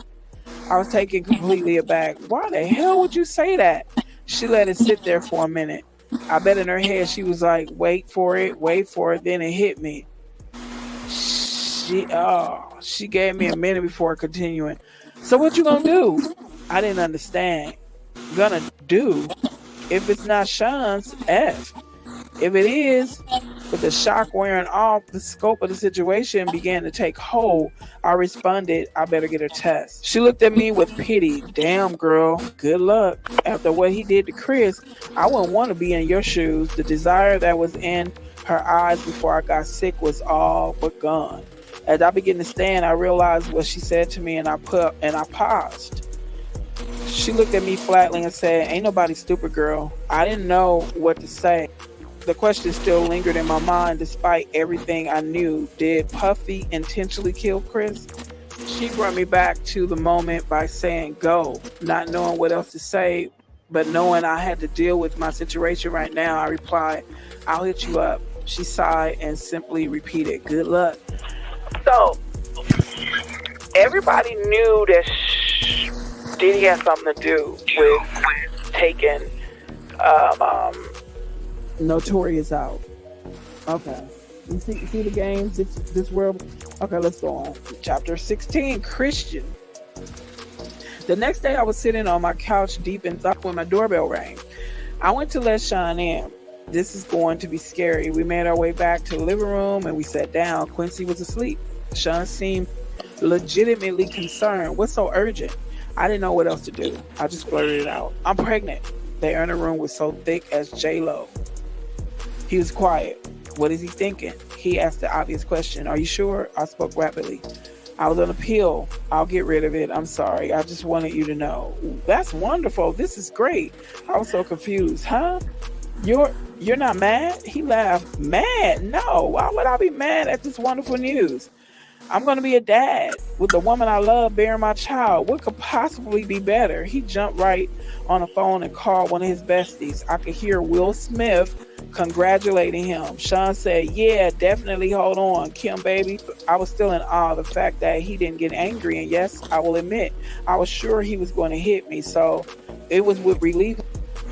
I was taken completely aback. Why the hell would you say that? She let it sit there for a minute. I bet in her head she was like, wait for it. Then it hit me. She gave me a minute before continuing. So what you gonna do? I didn't understand. Gonna do? If it's not Sean's, F. If it is, with the shock wearing off, the scope of the situation began to take hold. I responded, I better get a test. She looked at me with pity. Damn, girl, good luck. After what he did to Chris, I wouldn't want to be in your shoes. The desire that was in her eyes before I got sick was all but gone. As I began to stand, I realized what she said to me and I paused. She looked at me flatly and said, ain't nobody stupid, girl. I didn't know what to say. The question still lingered in my mind despite everything I knew. Did Puffy intentionally kill Chris? She brought me back to the moment by saying go, not knowing what else to say, but knowing I had to deal with my situation right now. I replied, I'll hit you up. She sighed and simply repeated, good luck. So, everybody knew that Diddy had something to do with taking Notorious out. Okay. You see the games, this world? Okay, let's go on. Chapter 16, Christian. The next day I was sitting on my couch deep in thought when my doorbell rang. I went to let Sean in. This is going to be scary. We made our way back to the living room and we sat down. Quincy was asleep. Sean seemed legitimately concerned. What's so urgent? I didn't know what else to do. I just blurted it out. I'm pregnant. The inner room was so thick as J-Lo. He was quiet. What is he thinking? He asked the obvious question. Are you sure? I spoke rapidly. I was on a pill. I'll get rid of it. I'm sorry. I just wanted you to know. That's wonderful. This is great. I was so confused. Huh? You're not mad? He laughed. Mad? No. Why would I be mad at this wonderful news? I'm going to be a dad with the woman I love bearing my child. What could possibly be better? He jumped right on the phone and called one of his besties. I could hear Will Smith congratulating him. Sean said, yeah, definitely, hold on, Kim, baby. I was still in awe of the fact that he didn't get angry. And yes, I will admit, I was sure he was going to hit me. So it was with relief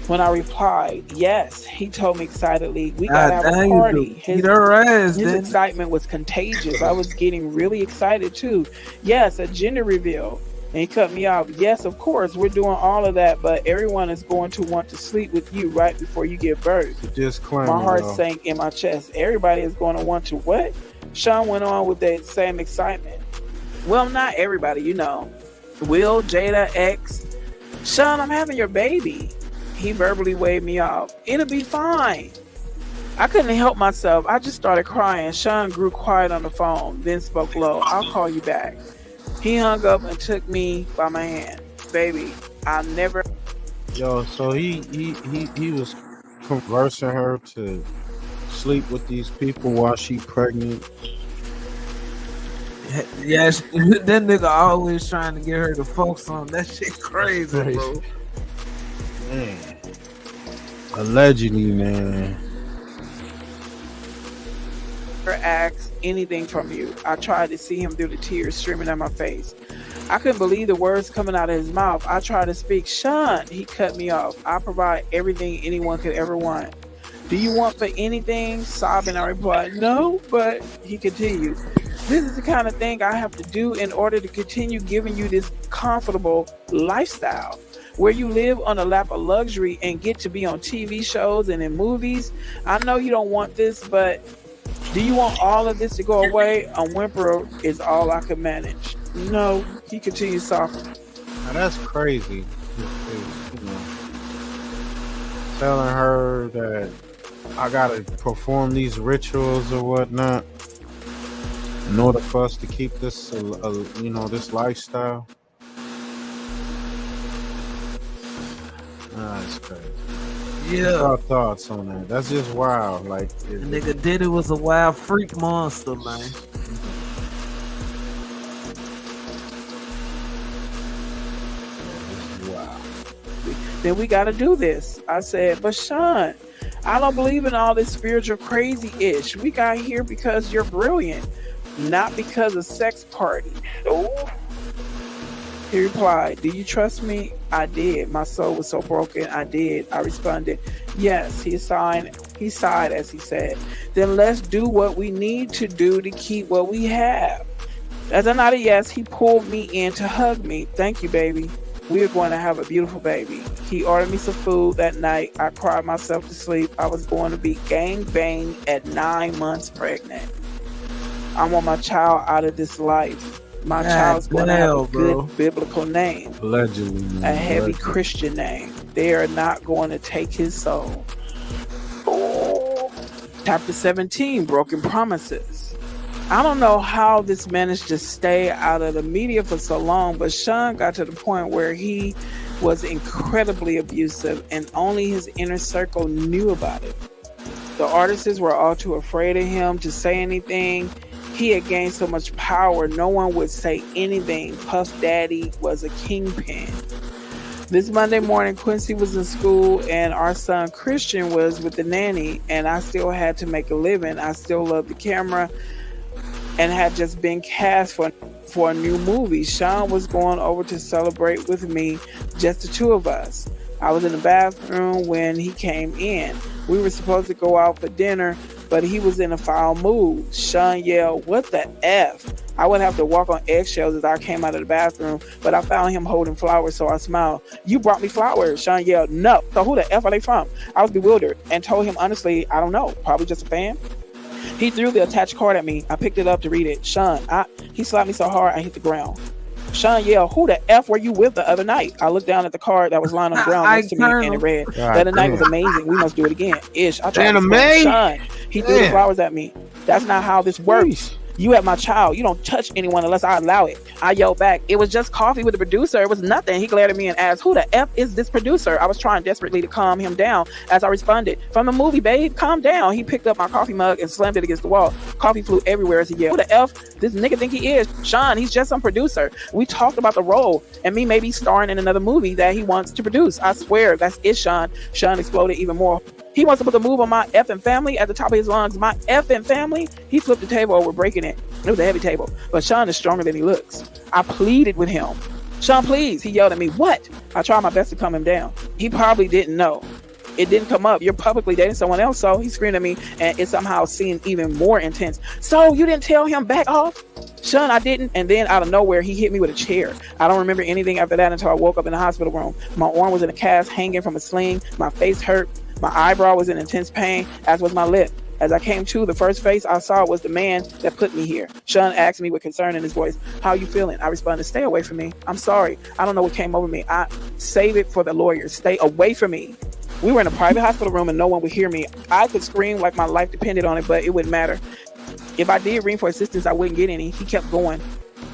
when I replied, yes. He told me excitedly, we got to have a party. His excitement was contagious. I was getting really excited too. Yes, a gender reveal. And he cut me off. Yes, of course, we're doing all of that, but everyone is going to want to sleep with you right before you give birth. Disclaimer, my heart sank in my chest. Everybody is going to want to what? Sean went on with that same excitement. Well, not everybody, you know. Will, Jada, X. Sean, I'm having your baby. He verbally waved me off. It'll be fine. I couldn't help myself. I just started crying. Sean grew quiet on the phone, then spoke low. I'll call you back. He hung up and took me by my hand. Baby, I'll never... Yo, so he was conversing her to sleep with these people while she pregnant. Yeah, that nigga always trying to get her to focus on that shit. Crazy, bro. Man. Allegedly, man. Asked anything from you. I tried to see him through the tears streaming down my face. I couldn't believe the words coming out of his mouth. I tried to speak. Sean, he cut me off. I provide everything anyone could ever want. Do you want for anything? Sobbing, I replied, no, but he continued. This is the kind of thing I have to do in order to continue giving you this comfortable lifestyle where you live on a lap of luxury and get to be on TV shows and in movies. I know you don't want this, but do you want all of this to go away? A whimper is all I can manage. No, he continued softly. Now that's crazy. You know, telling her that I gotta perform these rituals or whatnot in order for us to keep this, you know, this lifestyle. That's crazy. Yeah. Our thoughts on that? That's just wild. Like, the nigga Diddy was a wild freak monster, man. Wow. Then we got to do this. I said, but Sean, I don't believe in all this spiritual crazy-ish. We got here because you're brilliant, not because of sex party. Oh. He replied, do you trust me? I did. My soul was so broken. I did. I responded, yes. He sighed as he said, then let's do what we need to do to keep what we have. As I nodded yes, he pulled me in to hug me. Thank you, baby. We are going to have a beautiful baby. He ordered me some food that night. I cried myself to sleep. I was going to be gang-banged at 9 months pregnant. I want my child out of this life. My child's going to have a good biblical name. Allegedly, man. A heavy Christian name. They are not going to take his soul. Oh. Chapter 17, Broken Promises. I don't know how this managed to stay out of the media for so long, but Sean got to the point where he was incredibly abusive and only his inner circle knew about it. The artists were all too afraid of him to say anything. He had gained so much power, no one would say anything. Puff Daddy was a kingpin. This Monday morning, Quincy was in school and our son Christian was with the nanny, and I still had to make a living. I still loved the camera and had just been cast for a new movie. Sean was going over to celebrate with me, just the two of us. I was in the bathroom when he came in. We were supposed to go out for dinner, but he was in a foul mood. Sean yelled, what the F? I would have to walk on eggshells as I came out of the bathroom, but I found him holding flowers, so I smiled. You brought me flowers. Sean yelled, no. So who the F are they from? I was bewildered and told him, honestly, I don't know. Probably just a fan. He threw the attached card at me. I picked it up to read it. Sean, he slapped me so hard I hit the ground. Sean yelled, "Who the F were you with the other night?" I looked down at the card that was lying on the ground next to me, and it read, "The other night was amazing. We must do it again." Ish. I tried to explain, Sean. He threw the flowers at me. That's not how this works. You have my child. You don't touch anyone unless I allow it. I yelled back, "It was just coffee with the producer. It was nothing." He glared at me and asked, "Who the F is this producer?" I was trying desperately to calm him down as I responded, "From the movie, babe. Calm down." He picked up my coffee mug and slammed it against the wall. Coffee flew everywhere as he yelled, "Who the F this nigga think he is? Sean, he's just some producer. We talked about the role and me maybe starring in another movie that he wants to produce. I swear, that's it, Sean." Sean exploded even more. He wants to put the move on my effing family at the top of his lungs. My effing family? He flipped the table over, breaking it. It was a heavy table, but Sean is stronger than he looks. I pleaded with him. "Sean, please." He yelled at me. "What?" I tried my best to calm him down. He probably didn't know. It didn't come up. "You're publicly dating someone else." So he screamed at me, and it somehow seemed even more intense. "So you didn't tell him back off?" "Sean, I didn't." And then out of nowhere, he hit me with a chair. I don't remember anything after that until I woke up in the hospital room. My arm was in a cast hanging from a sling. My face hurt. My eyebrow was in intense pain, as was my lip. As I came to, the first face I saw was the man that put me here. Sean asked me with concern in his voice, "How you feeling?" I responded, "Stay away from me. I'm sorry. I don't know what came over me. I save it for the lawyers. Stay away from me." We were in a private hospital room and no one would hear me. I could scream like my life depended on it, but it wouldn't matter. If I did ring for assistance, I wouldn't get any. He kept going.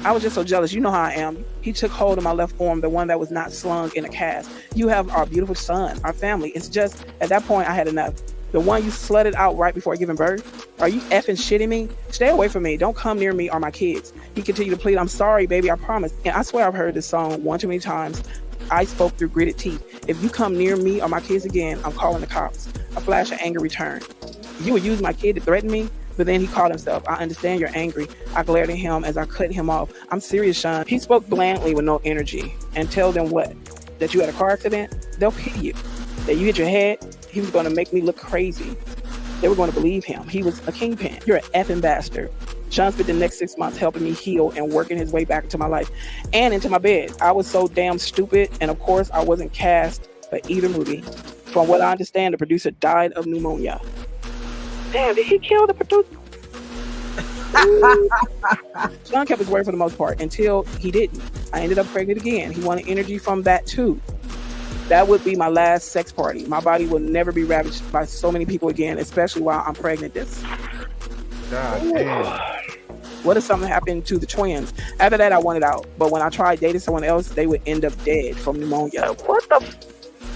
I was just so jealous. You know how I am. He took hold of my left arm, the one that was not slung in a cast. "You have our beautiful son, our family." It's just, at that point, I had enough. The one you slutted out right before giving birth? Are you effing shitting me? Stay away from me. Don't come near me or my kids. He continued to plead, "I'm sorry, baby, I promise." And I swear I've heard this song one too many times. I spoke through gritted teeth. "If you come near me or my kids again, I'm calling the cops." A flash of anger returned. "You would use my kid to threaten me?" But then he called himself. "I understand you're angry." I glared at him as I cut him off. "I'm serious, Sean." He spoke blandly with no energy. "And tell them what? That you had a car accident? They'll pity you. That you hit your head? He was going to make me look crazy. They were going to believe him. He was a kingpin. You're an effing bastard." Sean spent the next 6 months helping me heal and working his way back into my life and into my bed. I was so damn stupid, and of course I wasn't cast for either movie. From what I understand, the producer died of pneumonia. Damn, did he kill the producer? Sean kept his word for the most part until he didn't. I ended up pregnant again. He wanted energy from that too. That would be my last sex party. My body will never be ravaged by so many people again, especially while I'm pregnant. God damn. What if something happened to the twins? After that, I wanted out. But when I tried dating someone else, they would end up dead from pneumonia. What the?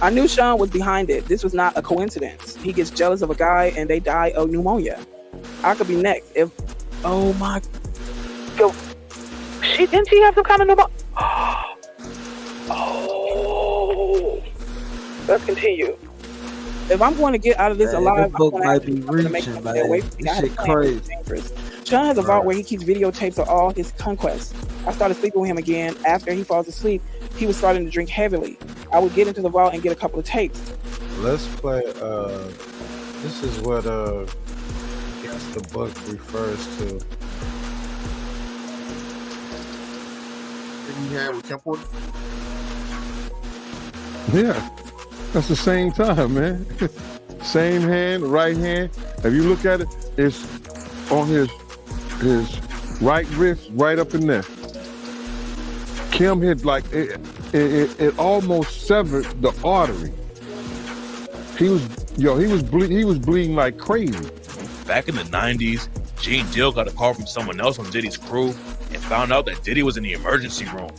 I knew Sean was behind it. This was not a coincidence. He gets jealous of a guy and they die of pneumonia. I could be next if... Oh my... Yo, didn't she have some kind of pneumonia? Oh... Let's continue. If I'm going to get out of this alive, this book might be reaching, man. This shit crazy. Sean has a vault where he keeps videotapes of all his conquests. I started sleeping with him again. After he falls asleep, he was starting to drink heavily. I would get into the vault and get a couple of tapes. Let's play. This is what I guess the book refers to. Thing you had with Kim Porter? Yeah, that's the same time, man. Same hand, right hand. If you look at it, it's on his right wrist, right up in there. Kim hit like it almost severed the artery. He was bleeding like crazy. Back in the 90s, Gene Dill got a call from someone else on Diddy's crew and found out that Diddy was in the emergency room.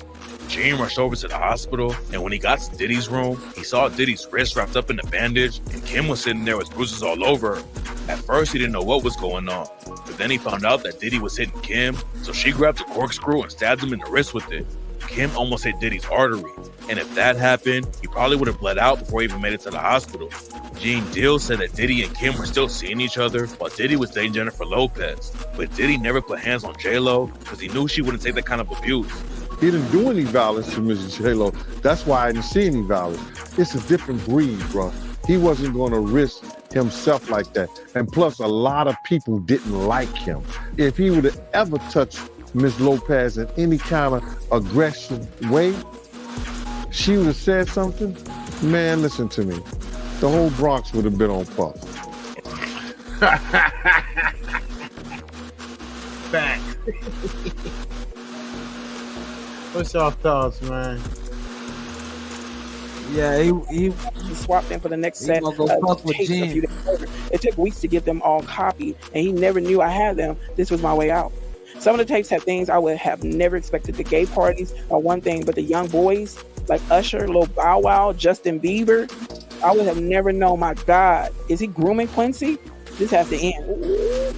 Gene rushed over to the hospital, and when he got to Diddy's room, he saw Diddy's wrist wrapped up in a bandage, and Kim was sitting there with bruises all over her. At first, he didn't know what was going on, but then he found out that Diddy was hitting Kim, so she grabbed a corkscrew and stabbed him in the wrist with it. Kim almost hit Diddy's artery, and if that happened, he probably would have bled out before he even made it to the hospital. Gene Dill said that Diddy and Kim were still seeing each other while Diddy was dating Jennifer Lopez, but Diddy never put hands on J-Lo because he knew she wouldn't take that kind of abuse. He didn't do any violence to Mrs. J-Lo. That's why I didn't see any violence. It's a different breed, bro. He wasn't going to risk himself like that. And plus, a lot of people didn't like him. If he would have ever touched Miss Lopez in any kind of aggressive way, she would have said something. Man, listen to me. The whole Bronx would have been on Puff. Back. What's your thoughts, man? Yeah, he swapped in for the next he set. gonna go fuck with tapes a Jen. few days later. It took weeks to get them all copied, and he never knew I had them. This was my way out. Some of the tapes had things I would have never expected. The gay parties are one thing, but the young boys like Usher, Lil Bow Wow, Justin Bieber, I would have never known. My God, is he grooming Quincy? This has to end. Ooh.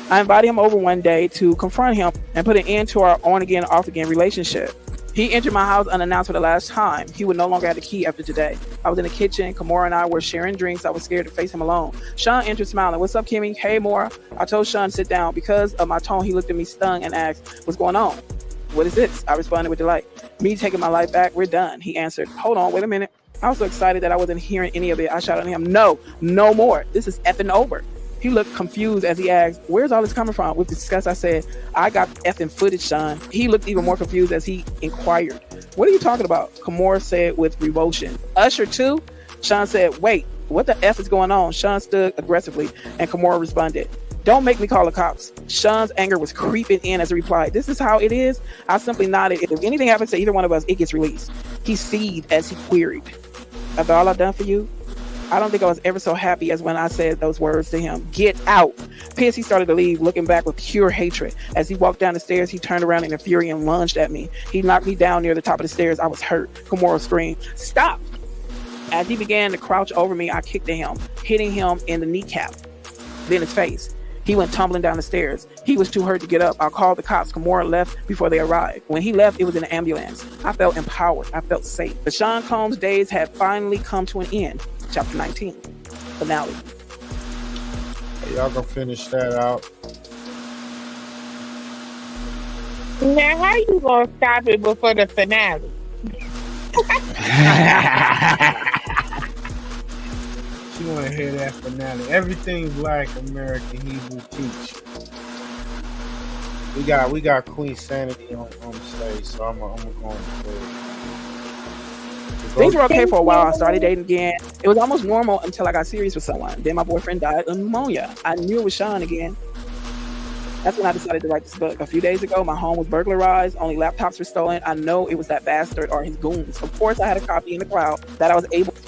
I invited him over one day to confront him and put an end to our on-again, off-again relationship. He entered my house unannounced for the last time. He would no longer have the key after today. I was in the kitchen. Kimora and I were sharing drinks. I was scared to face him alone. Sean entered smiling. What's up, Kimmy? Hey, Mora. I told Sean to sit down. Because of my tone, he looked at me stung and asked, what's going on? What is this? I responded with delight. Me taking my life back. We're done. He answered, hold on, wait a minute. I was so excited that I wasn't hearing any of it. I shouted at him, no more. This is effing over. He looked confused as he asked, where's all this coming from? With disgust, I said, I got effing footage, Sean. He looked even more confused as he inquired, what are you talking about? Kimora said with revulsion. Usher too? Sean said, wait, what the F is going on? Sean stood aggressively and Kimora responded, don't make me call the cops. Sean's anger was creeping in as he replied, this is how it is? I simply nodded. If anything happens to either one of us, it gets released. He seethed as he queried, after all I've done for you? I don't think I was ever so happy as when I said those words to him. Get out. Pissed, he started to leave, looking back with pure hatred. As he walked down the stairs, he turned around in a fury and lunged at me. He knocked me down near the top of the stairs. I was hurt. Kimora screamed, stop. As he began to crouch over me, I kicked at him, hitting him in the kneecap, then his face. He went tumbling down the stairs. He was too hurt to get up. I called the cops. Kimora left before they arrived. When he left, it was in an ambulance. I felt empowered. I felt safe. The Sean Combs days had finally come to an end. Chapter 19, finale. Y'all gonna finish that out. Now, how you gonna stop it before the finale? She wanna hear that finale. Everything Black American he will teach. We got Queen Sanity on the stage, so I'm going to Things were okay for a while. I started dating again. It was almost normal until I got serious with someone. Then my boyfriend died of pneumonia. I knew it was Sean again. That's when I decided to write this book. A few days ago, my home was burglarized. Only laptops were stolen. I know it was that bastard or his goons. Of course, I had a copy in the cloud that I was able to.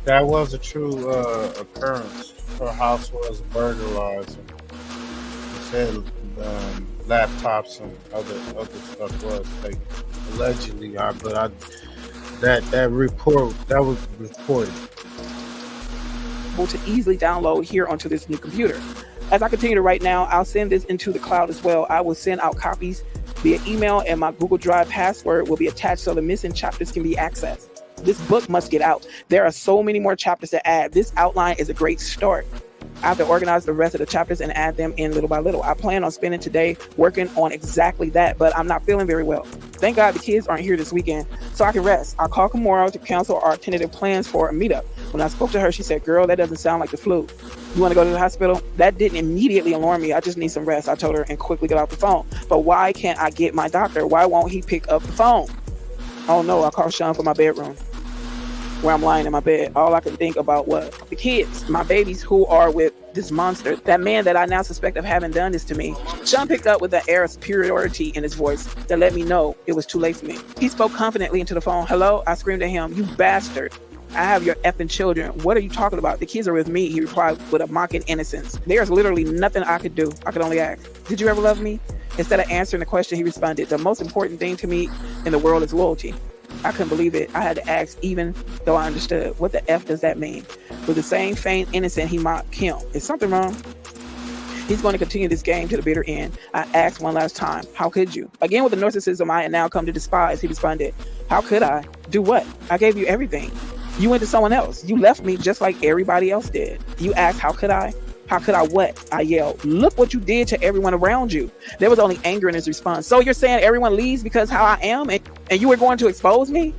That was a true occurrence. Her house was burglarized. It said laptops and other stuff was taken. Allegedly, that report that was reported. To easily download here onto this new computer. As I continue to write now, I'll send this into the cloud as well. I will send out copies via email, and my Google Drive password will be attached so the missing chapters can be accessed. This book must get out. There are so many more chapters to add. This outline is a great start. I have to organize the rest of the chapters and add them in little by little. I plan on spending today working on exactly that, but I'm not feeling very well. Thank God the kids aren't here this weekend, so I can rest. I'll call Kimora to cancel our tentative plans for a meetup. When I spoke to her, she said, girl, that doesn't sound like the flu. You want to go to the hospital? That didn't immediately alarm me. I just need some rest, I told her, and quickly got off the phone. But why can't I get my doctor? Why won't he pick up the phone? Oh no, I called Sean from my bedroom, where I'm lying in my bed. All I can think about was the kids, my babies who are with this monster, that man that I now suspect of having done this to me. Sean picked up with an air of superiority in his voice that let me know it was too late for me. He spoke confidently into the phone. Hello? I screamed at him, you bastard. I have your effing children. What are you talking about? The kids are with me, he replied with a mocking innocence. There's literally nothing I could do. I could only ask, did you ever love me? Instead of answering the question, he responded, the most important thing to me in the world is loyalty. I couldn't believe it. I had to ask, even though I understood. What the F does that mean? With the same feigned innocent, he mocked him. Is something wrong? He's going to continue this game to the bitter end. I asked one last time, how could you? Again, with the narcissism I had now come to despise, he responded, how could I? Do what? I gave you everything. You went to someone else. You left me just like everybody else did. You asked, how could I? How could I what? I yelled. Look what you did to everyone around you. There was only anger in his response. So you're saying everyone leaves because how I am and you were going to expose me?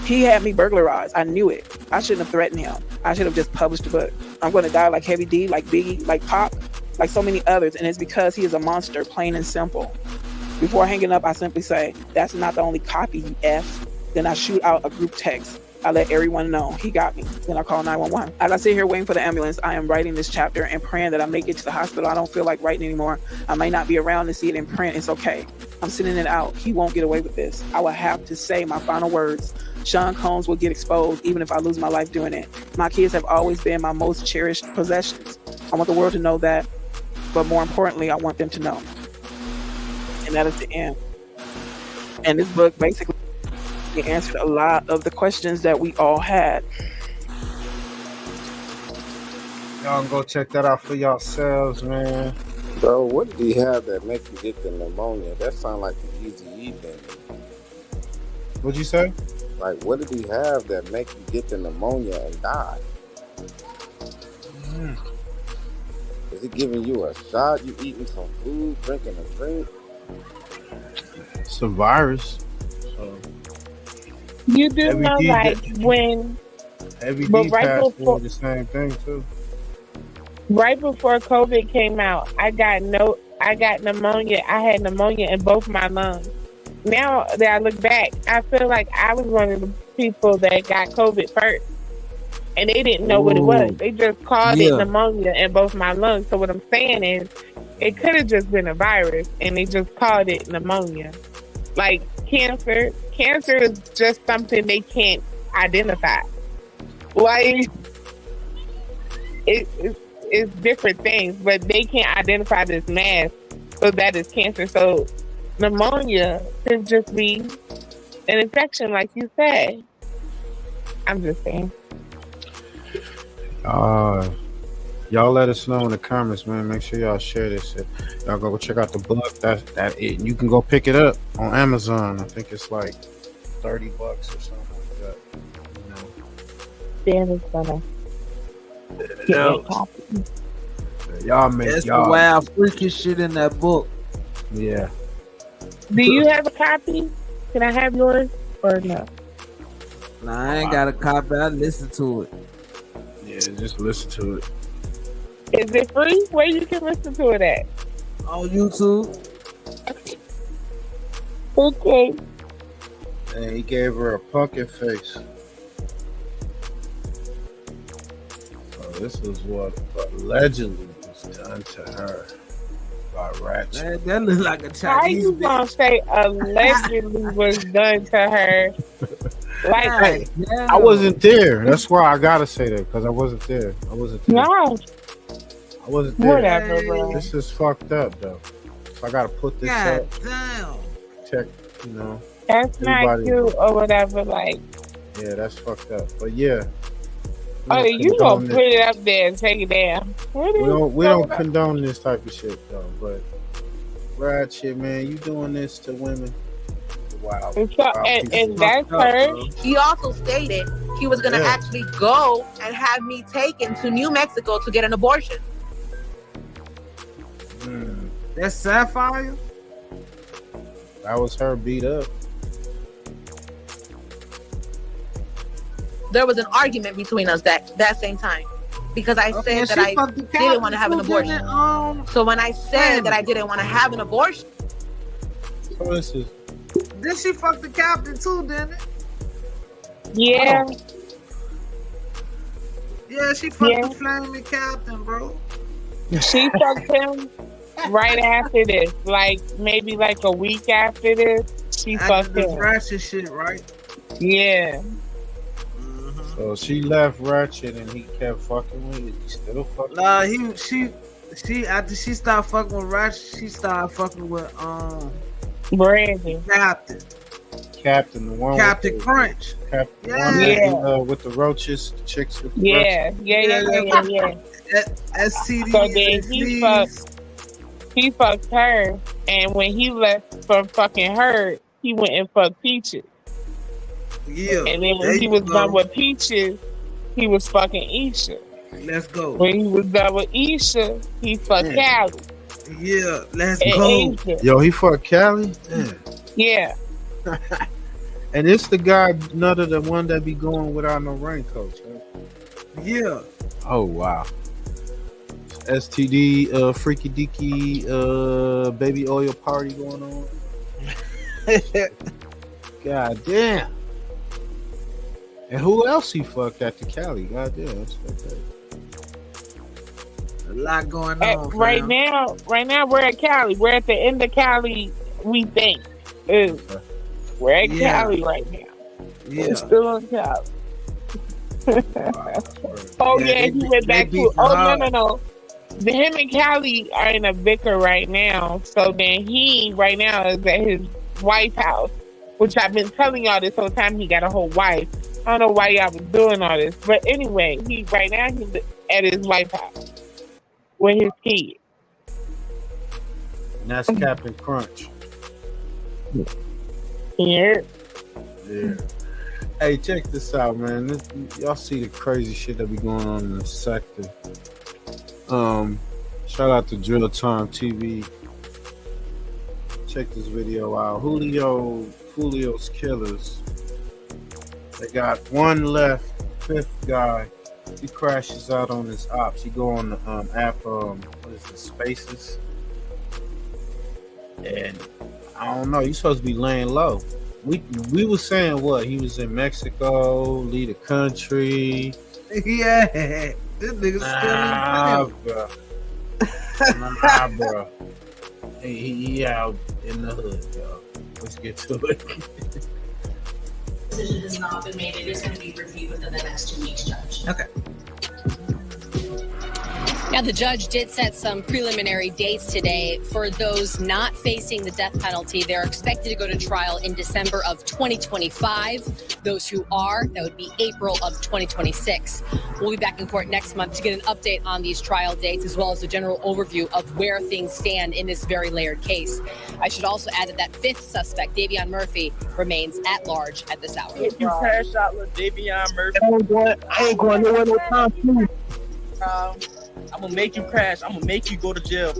He had me burglarized. I knew it. I shouldn't have threatened him. I should have just published the book. I'm going to die like Heavy D, like Biggie, like Pop, like so many others. And it's because he is a monster, plain and simple. Before hanging up, I simply say, that's not the only copy, you F. Then I shoot out a group text. I let everyone know he got me. Then I call 911. As I sit here waiting for the ambulance, I am writing this chapter and praying that I make it to the hospital. I don't feel like writing anymore. I may not be around to see it in print. It's okay. I'm sending it out. He won't get away with this. I will have to say my final words. Sean Combs will get exposed even if I lose my life doing it. My kids have always been my most cherished possessions. I want the world to know that, but more importantly, I want them to know. And that is the end. And this book basically answered a lot of the questions that we all had. Y'all can go check that out for yourselves, man. Bro, what did he have that make you get the pneumonia? That sound like the Easy thing. What'd you say? Like, what did he have that make you get the pneumonia and die? Is he giving you a shot? You eating some food, drinking a drink? It's a virus. So You do know, like, when... Every But D right passport before- the same thing too. Right before COVID came out, I got pneumonia. I had pneumonia in both my lungs. Now that I look back, I feel like I was one of the people that got COVID first. And they didn't know what it was. They just called it pneumonia in both my lungs. So what I'm saying is, it could have just been a virus, and they just called it pneumonia. Like cancer. Cancer is just something they can't identify. Like, it's different things, but they can't identify this mass, so that is cancer. So pneumonia could just be an infection, like you said. I'm just saying. Y'all let us know in the comments, man. Make sure y'all share this shit. Y'all go check out the book. That it. You can go pick it up on Amazon. I think it's like $30 or something like that. You know. Dan is gonna get me a copy. Y'all make That's y'all the wild freaky shit in that book. Yeah. Do you have a copy? Can I have yours or no? Nah, I ain't got a copy. I listen to it. Yeah, just listen to it. Is it free? Where you can listen to it at? On YouTube. Okay. And he gave her a pumpkin face. So this is what allegedly was done to her by Ratchet. Man, that looks like a How Chinese you gonna say allegedly was done to her? Like, I wasn't there. That's why I gotta say that, because I wasn't there. I wasn't there. no. I wasn't there. Whatever, bro. This is fucked up, though. So I gotta put this God up. damn. Check, you know. That's not everybody- cute or whatever. Like, Yeah, that's fucked up. But yeah. oh, you gonna put it up there and take it down? We don't condone this type of shit though. But Ratchet, man, you doing this to women? Wow. And that's her. He also stated he was going to actually go and have me taken to New Mexico to get an abortion. That's Sapphire? That was her beat up. There was an argument between us that same time because I Okay, said that she I fucked the didn't want to have an captain, too, abortion. didn't it? So when I said that I didn't want to have an abortion, So this is Did she fuck the captain too, didn't it? Yeah. Yeah, she fucked the flaming captain, bro. She fucked him right after this. Like, maybe like a week after this, she fucked This him. ratchet shit, right? Yeah. so she left Ratchet and he kept fucking with it. He still fucking. Nah, she after she stopped fucking with ratchet, she started fucking with Brandon. Captain, the one Captain with Crunch. Captain, Yeah. with the roaches, the chicks with the Yeah. STD. So then he fucked her, and when he left from fucking her, he went and fucked Peaches. Yeah. And then there when he you was go. done with Peaches, he was fucking Isha. Let's go. When he was done with Isha, he fucked Callie. Yeah, let's And go. Asia. Yo, he fucked Callie? Yeah. And it's the guy, none of the one that be going without no raincoats, right? Yeah. Oh wow. STD, freaky deaky, baby oil party going on. God damn. And who else he fucked after Cali? God damn, that's okay. A lot going on. Right now we're at Cali. We're at the end of Cali we think. We're at Cali right now. Yeah. We're still on Cali. Oh yeah, he went back to. Oh no. Him and Callie are in a bicker right now. So then he right now is at his wife's house, which I've been telling y'all this whole time. He got a whole wife. I don't know why y'all was doing all this, but anyway, he's at his wife's house with his kid. And that's Captain Crunch. Yeah. Yeah. Hey, check this out, man. Y'all see the crazy shit that be going on in the sector. Shout out to Drill Time TV. Check this video out. Julio's killers. They got one left, fifth guy. He crashes out on his ops. He go on the app, what is it, Spaces? And I don't know, you supposed to be laying low. We was saying what? He was in Mexico, lead the country. Yeah, this nigga's bro. Nah, bro. He out in the hood, yo. Let's get to it. Decision has not been made. It is going to be reviewed within the next 2 weeks, Judge. Okay. Now, the judge did set some preliminary dates today for those not facing the death penalty. They're expected to go to trial in December of 2025. Those who are, that would be April of 2026. We'll be back in court next month to get an update on these trial dates, as well as a general overview of where things stand in this very layered case. I should also add that fifth suspect, Davion Murphy, remains at large at this hour. You crash out with Davion Murphy. I ain't going nowhere no time soon. I'm gonna make you crash. I'm gonna make you go to jail.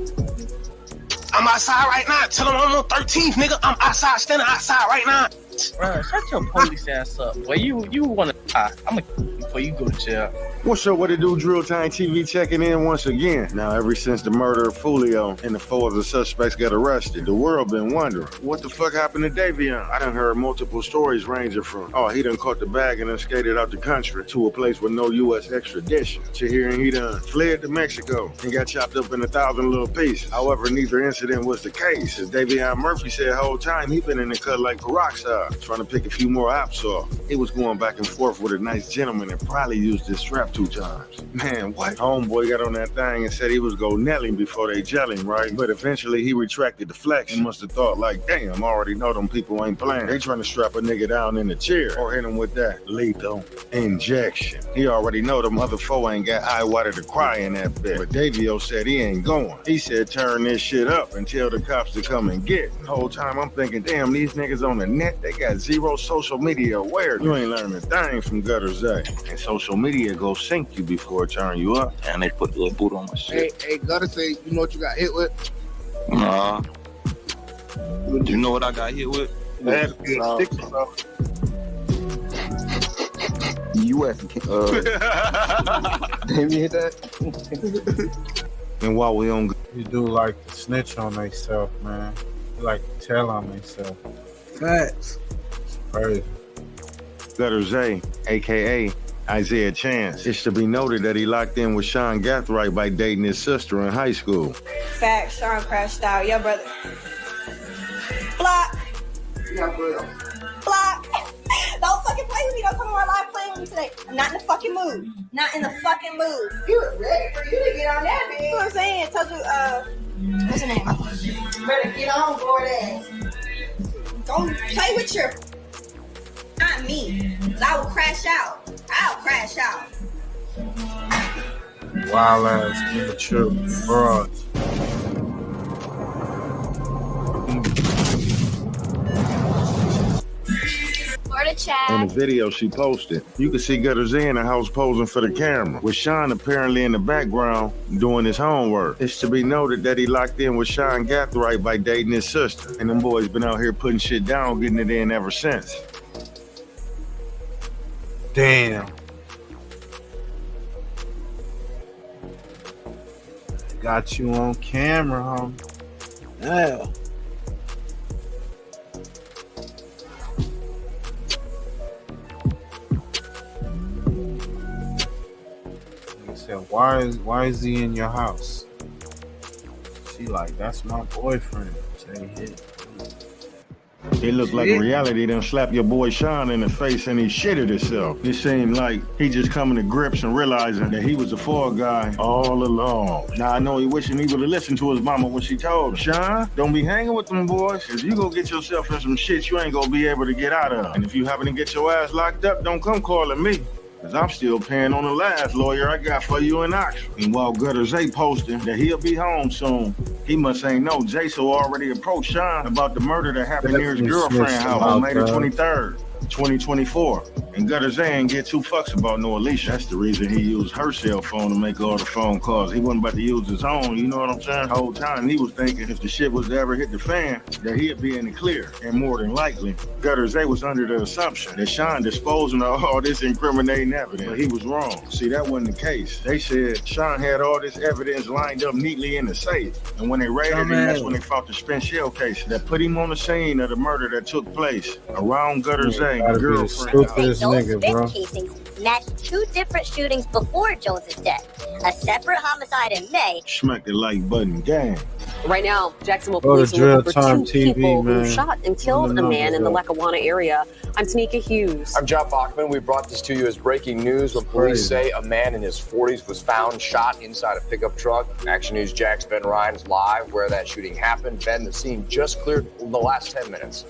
I'm outside right now. Tell them I'm on 13th, nigga. I'm outside, standing outside right now. Bro, shut your police ass up. Boy, you wanna die. I'm gonna kill you before you go to jail. What's up, what it do? Drill Time TV checking in once again. Now, ever since the murder of Julio and the 4 of the suspects got arrested, the world been wondering, what the fuck happened to Davion? I done heard multiple stories ranging from, he done caught the bag and then skated out the country to a place with no U.S. extradition, to hearing he done fled to Mexico and got chopped up in 1,000 little pieces. However, neither incident was the case, as Davion Murphy said the whole time he been in the cut like peroxide, trying to pick a few more ops off. He was going back and forth with a nice gentleman and probably used his strap 2 times. Man, what? Homeboy got on that thing and said he was go Nelly before they gel him, right? But eventually he retracted the flex. He must have thought like, damn, I already know them people ain't playing. They trying to strap a nigga down in the chair or hit him with that lethal injection. He already know them other 4 ain't got eye water to cry in that bit. But Davio said he ain't going. He said turn this shit up and tell the cops to come and get. The whole time I'm thinking, damn, these niggas on the net, they got 0 social media awareness. You ain't learning a thing from Gutter Zay. And social media go sink you before it turn you up. And they put the little boot on my shit. Hey, Gutter say, you know what you got hit with? Nah. You know what I got hit with? U.S. Did you hit that? And while we on, you do like to snitch on themselves, man. You like to tell on themselves. Facts. It's crazy. Gutter Zay, aka Isaiah Chance. It's to be noted that he locked in with Sean Gathright by dating his sister in high school. Facts, Sean crashed out. Yo, brother. Block. Yeah, bro. Block. Don't fucking play with me. Don't come on my live playing with me today. I'm not in the fucking mood. Not in the fucking mood. You were ready for you to get on that, bitch. You know what I'm saying? I told you, what's her name? Better get on board ass. Don't play with your... Not me. Because I will crash out. I'll crash out. Wild ass, immature frauds. On the video she posted, you can see Gutter Zay in the house posing for the camera, with Sean apparently in the background doing his homework. It's to be noted that he locked in with Sean Gathright by dating his sister, and them boys been out here putting shit down, getting it in ever since. Damn. Got you on camera, homie. Yeah. He said, why is he in your house? She like, that's my boyfriend. Say hit. It looked like reality done slapped your boy Sean in the face and he shitted himself. It seemed like he just coming to grips and realizing that he was the fall guy all along. Now I know he wishing he would have listened to his mama when she told him, Sean, don't be hanging with them boys, cause you gonna get yourself in some shit you ain't gonna be able to get out of. And if you happen to get your ass locked up, don't come calling me. Cause I'm still paying on the last lawyer I got for you in Oxford. And while Gutter Zay posting that he'll be home soon, he must ain't know Jaso already approached Sean about the murder that happened near his girlfriend's house on May the 23rd. 2024. And Gutter Zay ain't get two fucks about no Alicia. That's the reason he used her cell phone to make all the phone calls. He wasn't about to use his own, you know what I'm saying? The whole time he was thinking if the shit was to ever hit the fan, that he'd be in the clear. And more than likely, Gutter Zay was under the assumption that Sean disposing of all this incriminating evidence. But he was wrong. See, that wasn't the case. They said Sean had all this evidence lined up neatly in the safe. And when they raided him, that's when they found the spent shell case that put him on the scene of the murder that took place around Gutter Zay. Those spent casings matched two different shootings before Jones's death. A separate homicide in May. Smack the like button, gang. Right now, Jacksonville police are looking for two people who shot and killed a man in the Lackawanna area. I'm Tanika Hughes. I'm John Bachman. We brought this to you as breaking news when police say a man in his 40s was found shot inside a pickup truck. Action News Jack's Ben Ryan is live where that shooting happened. Ben, the scene just cleared the last 10 minutes.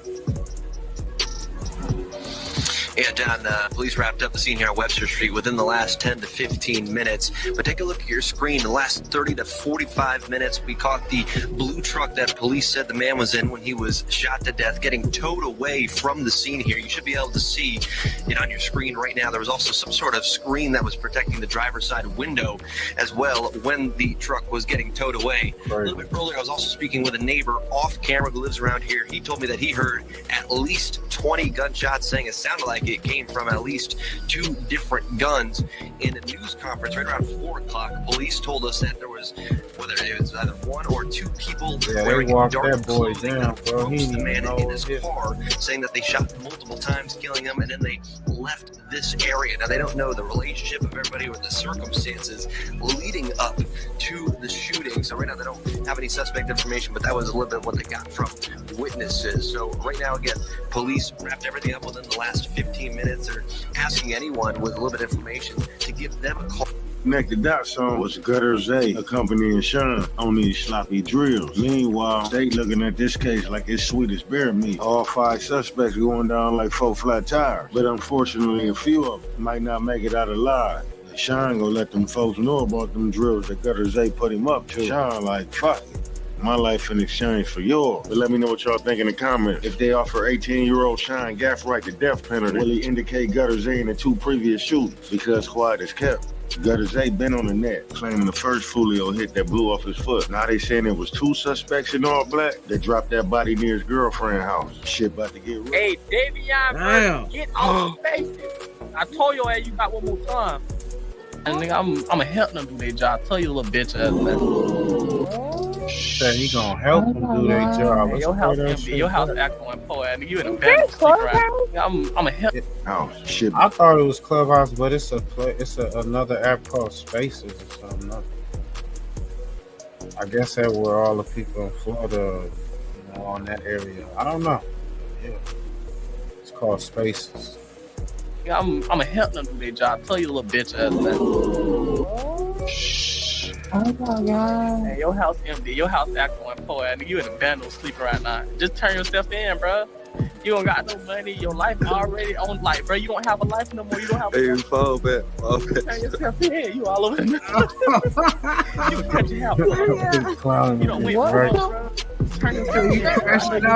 Yeah, Don, police wrapped up the scene here on Webster Street within the last 10 to 15 minutes. But take a look at your screen. The last 30 to 45 minutes, we caught the blue truck that police said the man was in when he was shot to death, getting towed away from the scene here. You should be able to see it on your screen right now. There was also some sort of screen that was protecting the driver's side window as well when the truck was getting towed away. A little bit earlier, I was also speaking with a neighbor off camera who lives around here. He told me that he heard at least 20 gunshots, saying it sounded like it came from at least two different guns. In a news conference right around 4 o'clock, police told us that there was, whether it was either one or two people wearing dark clothing that approached the man in his car, saying that they shot multiple times, killing him, and then they left this area. Now, they don't know the relationship of everybody or the circumstances leading up to the shooting. So right now, they don't have any suspect information, but that was a little bit what they got from witnesses. So right now, again, police wrapped everything up within the last 15 minutes. They're asking anyone with a little bit of information to give them a call. Connect the dots on was Gutter Zay accompanying Sean on these sloppy drills. Meanwhile, they looking at this case like it's sweet as bear meat. All 5 suspects going down like 4 flat tires. But unfortunately, a few of them might not make it out alive. Sean gonna let them folks know about them drills that Gutter Zay put him up to. Sean like, fuck it. My life in exchange for yours. But let me know what y'all think in the comments. If they offer 18-year-old Sean Gaffright the death penalty, will he indicate Gutter Zay in the 2 previous shootings? Because quiet is kept. Gutter Zay been on the net, claiming the first Fulio hit that blew off his foot. Now they saying it was 2 suspects in all black that dropped that body near his girlfriend's house. Shit about to get real. Hey, Davion, get off the bases. I told your ass you got one more time. And nigga, I'm help them do their job. Tell you little bitch ass man. Said he gonna help them do their job. Hey, your house empty. Your house acting like poor ass. You in a bad right? I'm a help. Oh shit! I thought it was Clubhouse, but it's another app called Spaces or something. I guess that's where all the people in Florida, on that area. I don't know. Yeah, it's called Spaces. I'm a help them do their job. Tell you little bitch ass man. Oh my God. Hey, your house empty. Your house acting like poor ass. You in a band sleeping right now. Just turn yourself in, bro. You don't got no money. Your life already on life, bro. You don't have a life no more. You don't have a life. Fall back. Turn yourself in. You all over the You cut your house. You don't wait for us, bro. Turn yourself in.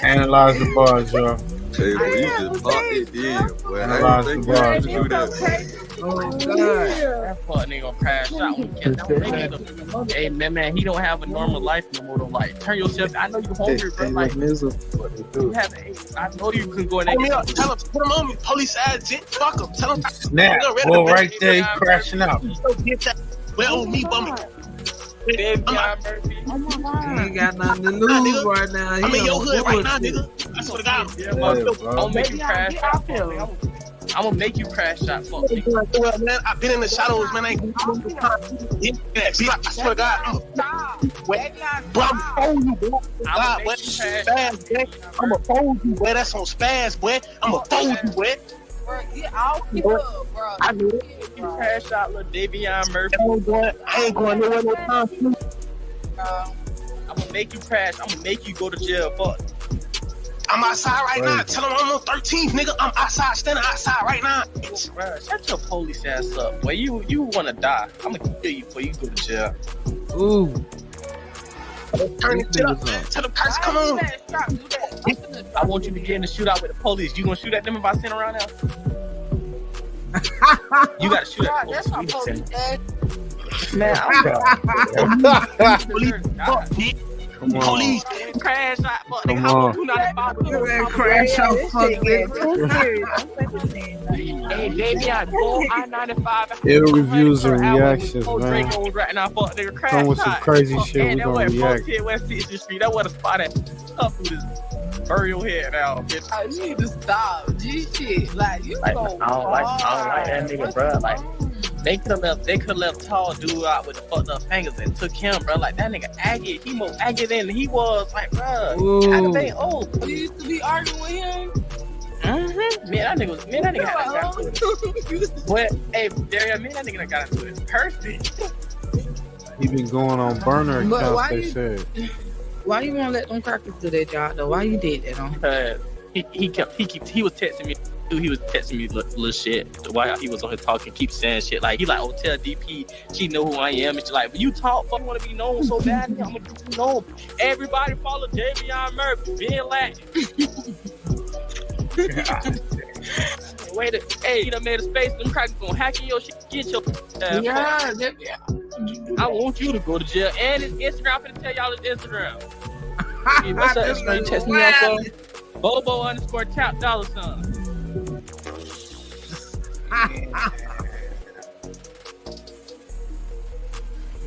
Analyze the bars, y'all. Hey, boy, you just bought it in, boy. Analyze the bars. That fuck nigga gonna crash out. Hey man, he don't have a normal life no more. Though. Like, turn yourself. I know you hungry, bro. Like, you haven't ate. I know you can go in there. Tell him, put him on me, police ass gent. Fuck him. Tell him. Snap. Well, right there, he crashing out. Well, on me, bummy. Oh my God. He ain't got nothing to lose right now. I'm in your hood right now, nigga. I swear to God. Don't make you crash out. I'm gonna make you crash out, fuck nigga. Well, man, I've been in the shadows, man. I swear to God, I'm gonna fold you, boy. That's on spaz, boy. I'm gonna fold you, boy. I'll keep up, bro. I knew it. You crash out, little Davion Murphy. I ain't going nowhere no time soon. I'm gonna make you crash. I'm gonna make you go to jail, fuck. I'm outside right now. Tell them I'm on 13th, nigga. I'm outside, standing outside right now. Bro, shut your police ass up, boy. You wanna die. I'm gonna kill you before you go to jail. Ooh. Turn it up, man. Tell them cops, come on. I want you to get in the shootout with the police. You gonna shoot at them if I send around now? You gotta shoot at the That's my police. police. Man, Come on. Police. Crash out, fuck Come nigga. on. I do not follow you. Crash out, fuck Hey, Davion, go I-95. Ill reviews and reactions, man. Right now, fuck nigga. Crash Come with some out. crazy shit. And We that gonna was react. 410 West 60th Street. That was a spot at up through this burial head now, bitch. You need to stop. G shit. Like, you Like, go I don't like that nigga, bro. Like, they could have left tall dude out with the fucked up fingers and took him, bro. Like, that nigga aggy. He more aggy than he was. Like, bro, Aggravating old. You used to be arguing with him? Mm-hmm. Man, that nigga had got into it. But, hey, Dario, man, that nigga done got into it. Perfect. He been going on burner But accounts, why they you- said. Why you won't let them crackers do their job though? Why you did that on? He was texting me. He was texting me little shit while he was on here talking, keep saying shit like he like, oh, tell DP she know who I am, and she like, but you talk, fucking want to be known so bad, I'm gonna get you known. Everybody follow Davion Murphy, being Latin. Hey, you done made a space. Them crackers gonna hack in your shit, get your. Yeah. I want you to go to jail, and his Instagram. I'm finna tell y'all his Instagram. Hey, what's up, Instagram? Text me out, Bobo_tap $.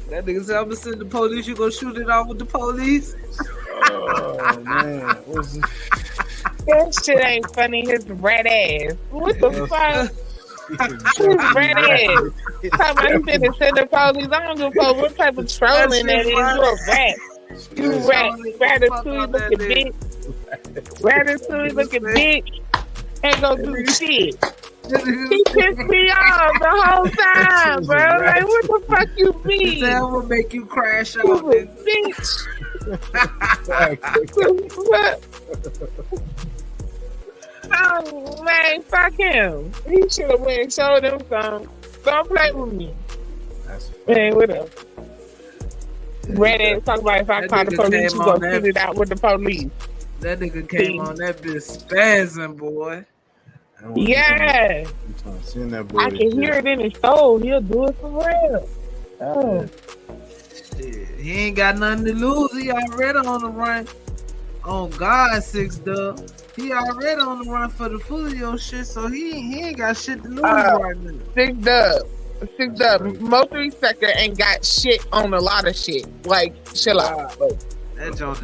That nigga said, I'm gonna send the police. You gonna shoot it off with the police? Oh, man. What's this? That shit ain't funny. His red ass. What the fuck? His red ass. Talking about he finna send the police. I don't give a fuck what type of trolling that is. You a rat. You rat. Ratatouille looking bitch. Ratatouille looking bitch. Ain't gonna do shit. He pissed me off the whole time, bro. Like, what the fuck you mean? That will make you crash out, You a bitch. Oh, man, fuck him. He should have went and showed them some. Don't play with me. Man, what up? Red ass talk about if I call the police, you gonna shoot it out with the police. That nigga came on that bitch spazzing, boy. Yeah. Send that boy I can hear it in his soul. He'll do it for real. Oh. Shit. He ain't got nothing to lose. He already on the run. On God, 6 Dub. He already on the run for the Fulio shit, so he ain't got shit to lose right now. 6 Dub. Most respecter ain't got shit on a lot of shit. Like, chill out. That joke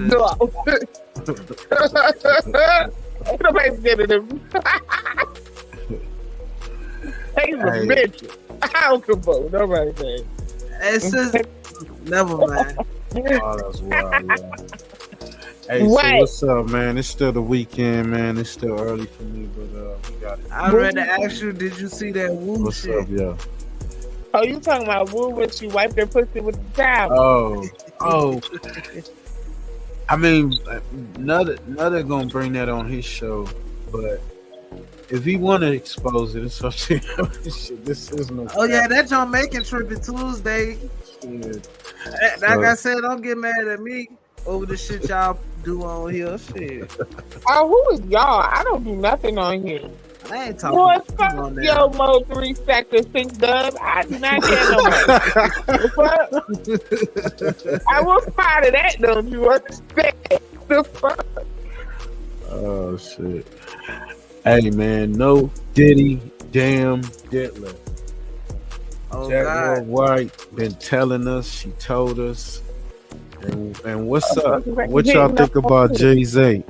Ain't nobody scared of him. He's a bitch. I don't give a fuck. Nobody says. It's just never mind. Oh, that's wild, yeah. Hey, so what's up, man? It's still the weekend, man. It's still early for me, but we got it. I read to ask you, did you see that woo What's shit? up, yeah? Oh, you talking about woo when she wiped her pussy with the towel? Oh. I mean, Nutter gonna bring that on his show, but if he want to expose it, it's up to him. Shit, this is no. Oh yeah, that John Macon tripping Tuesday. Yeah. Like I said, don't get mad at me over the shit y'all do on here. Shit. Oh, who is y'all? I don't do nothing on here. I ain't talking. Boy, fuck yo, Mo 3 Sector 6 Dub. I do not care no more. I was part of that, don't you understand? The fuck? Oh shit. Hey man, no Diddy, damn Diddler. Oh Jaguar God. Wright been telling us, she told us. And what's up? What y'all think about Jay-Z?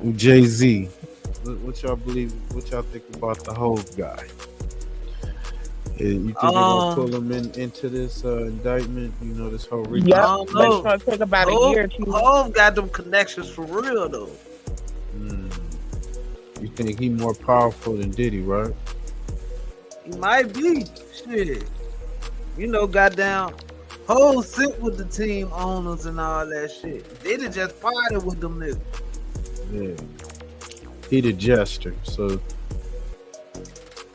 What y'all believe? What y'all think about the whole guy? You think they're gonna pull him into this indictment? You know, this whole I don't know. It's gonna take about a year or two. Hov got them connections for real though. You think he more powerful than Diddy, right? He might be. Shit. You know, goddamn, Hov sit with the team owners and all that shit. Diddy just party with them niggas. Yeah. He the jester, so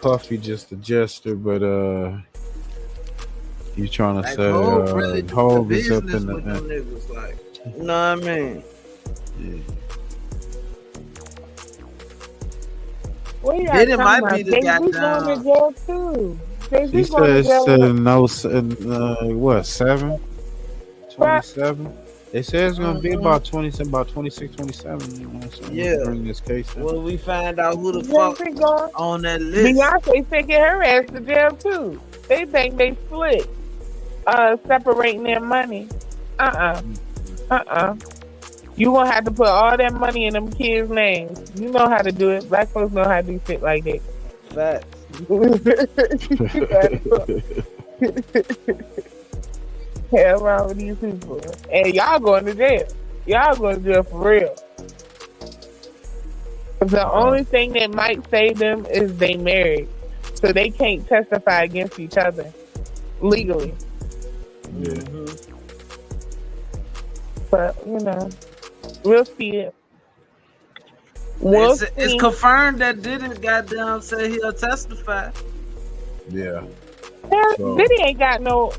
Puffy just a jester, but you trying to say Hov is up in the niggas, like, you know what I mean? Yeah. Diddy might be the goddamn. Going to jail too. He says no, what 7? 27? They say it's gonna be about 27, about 26, 27. You know what I'm saying? Yeah. Bring this case in. Well, we find out who the fuck on that list. Beyonce taking her ass to jail too. They think they split, separating their money. You gonna have to put all that money in them kids' names. You know how to do it. Black folks know how to do shit like that. Facts. Hell wrong with these people. And y'all going to jail. Y'all going to jail for real. The only thing that might save them is they married. So they can't testify against each other legally. Yeah. But, you know, we'll see it. It's confirmed that Diddy goddamn say he'll testify. Yeah. Diddy ain't got no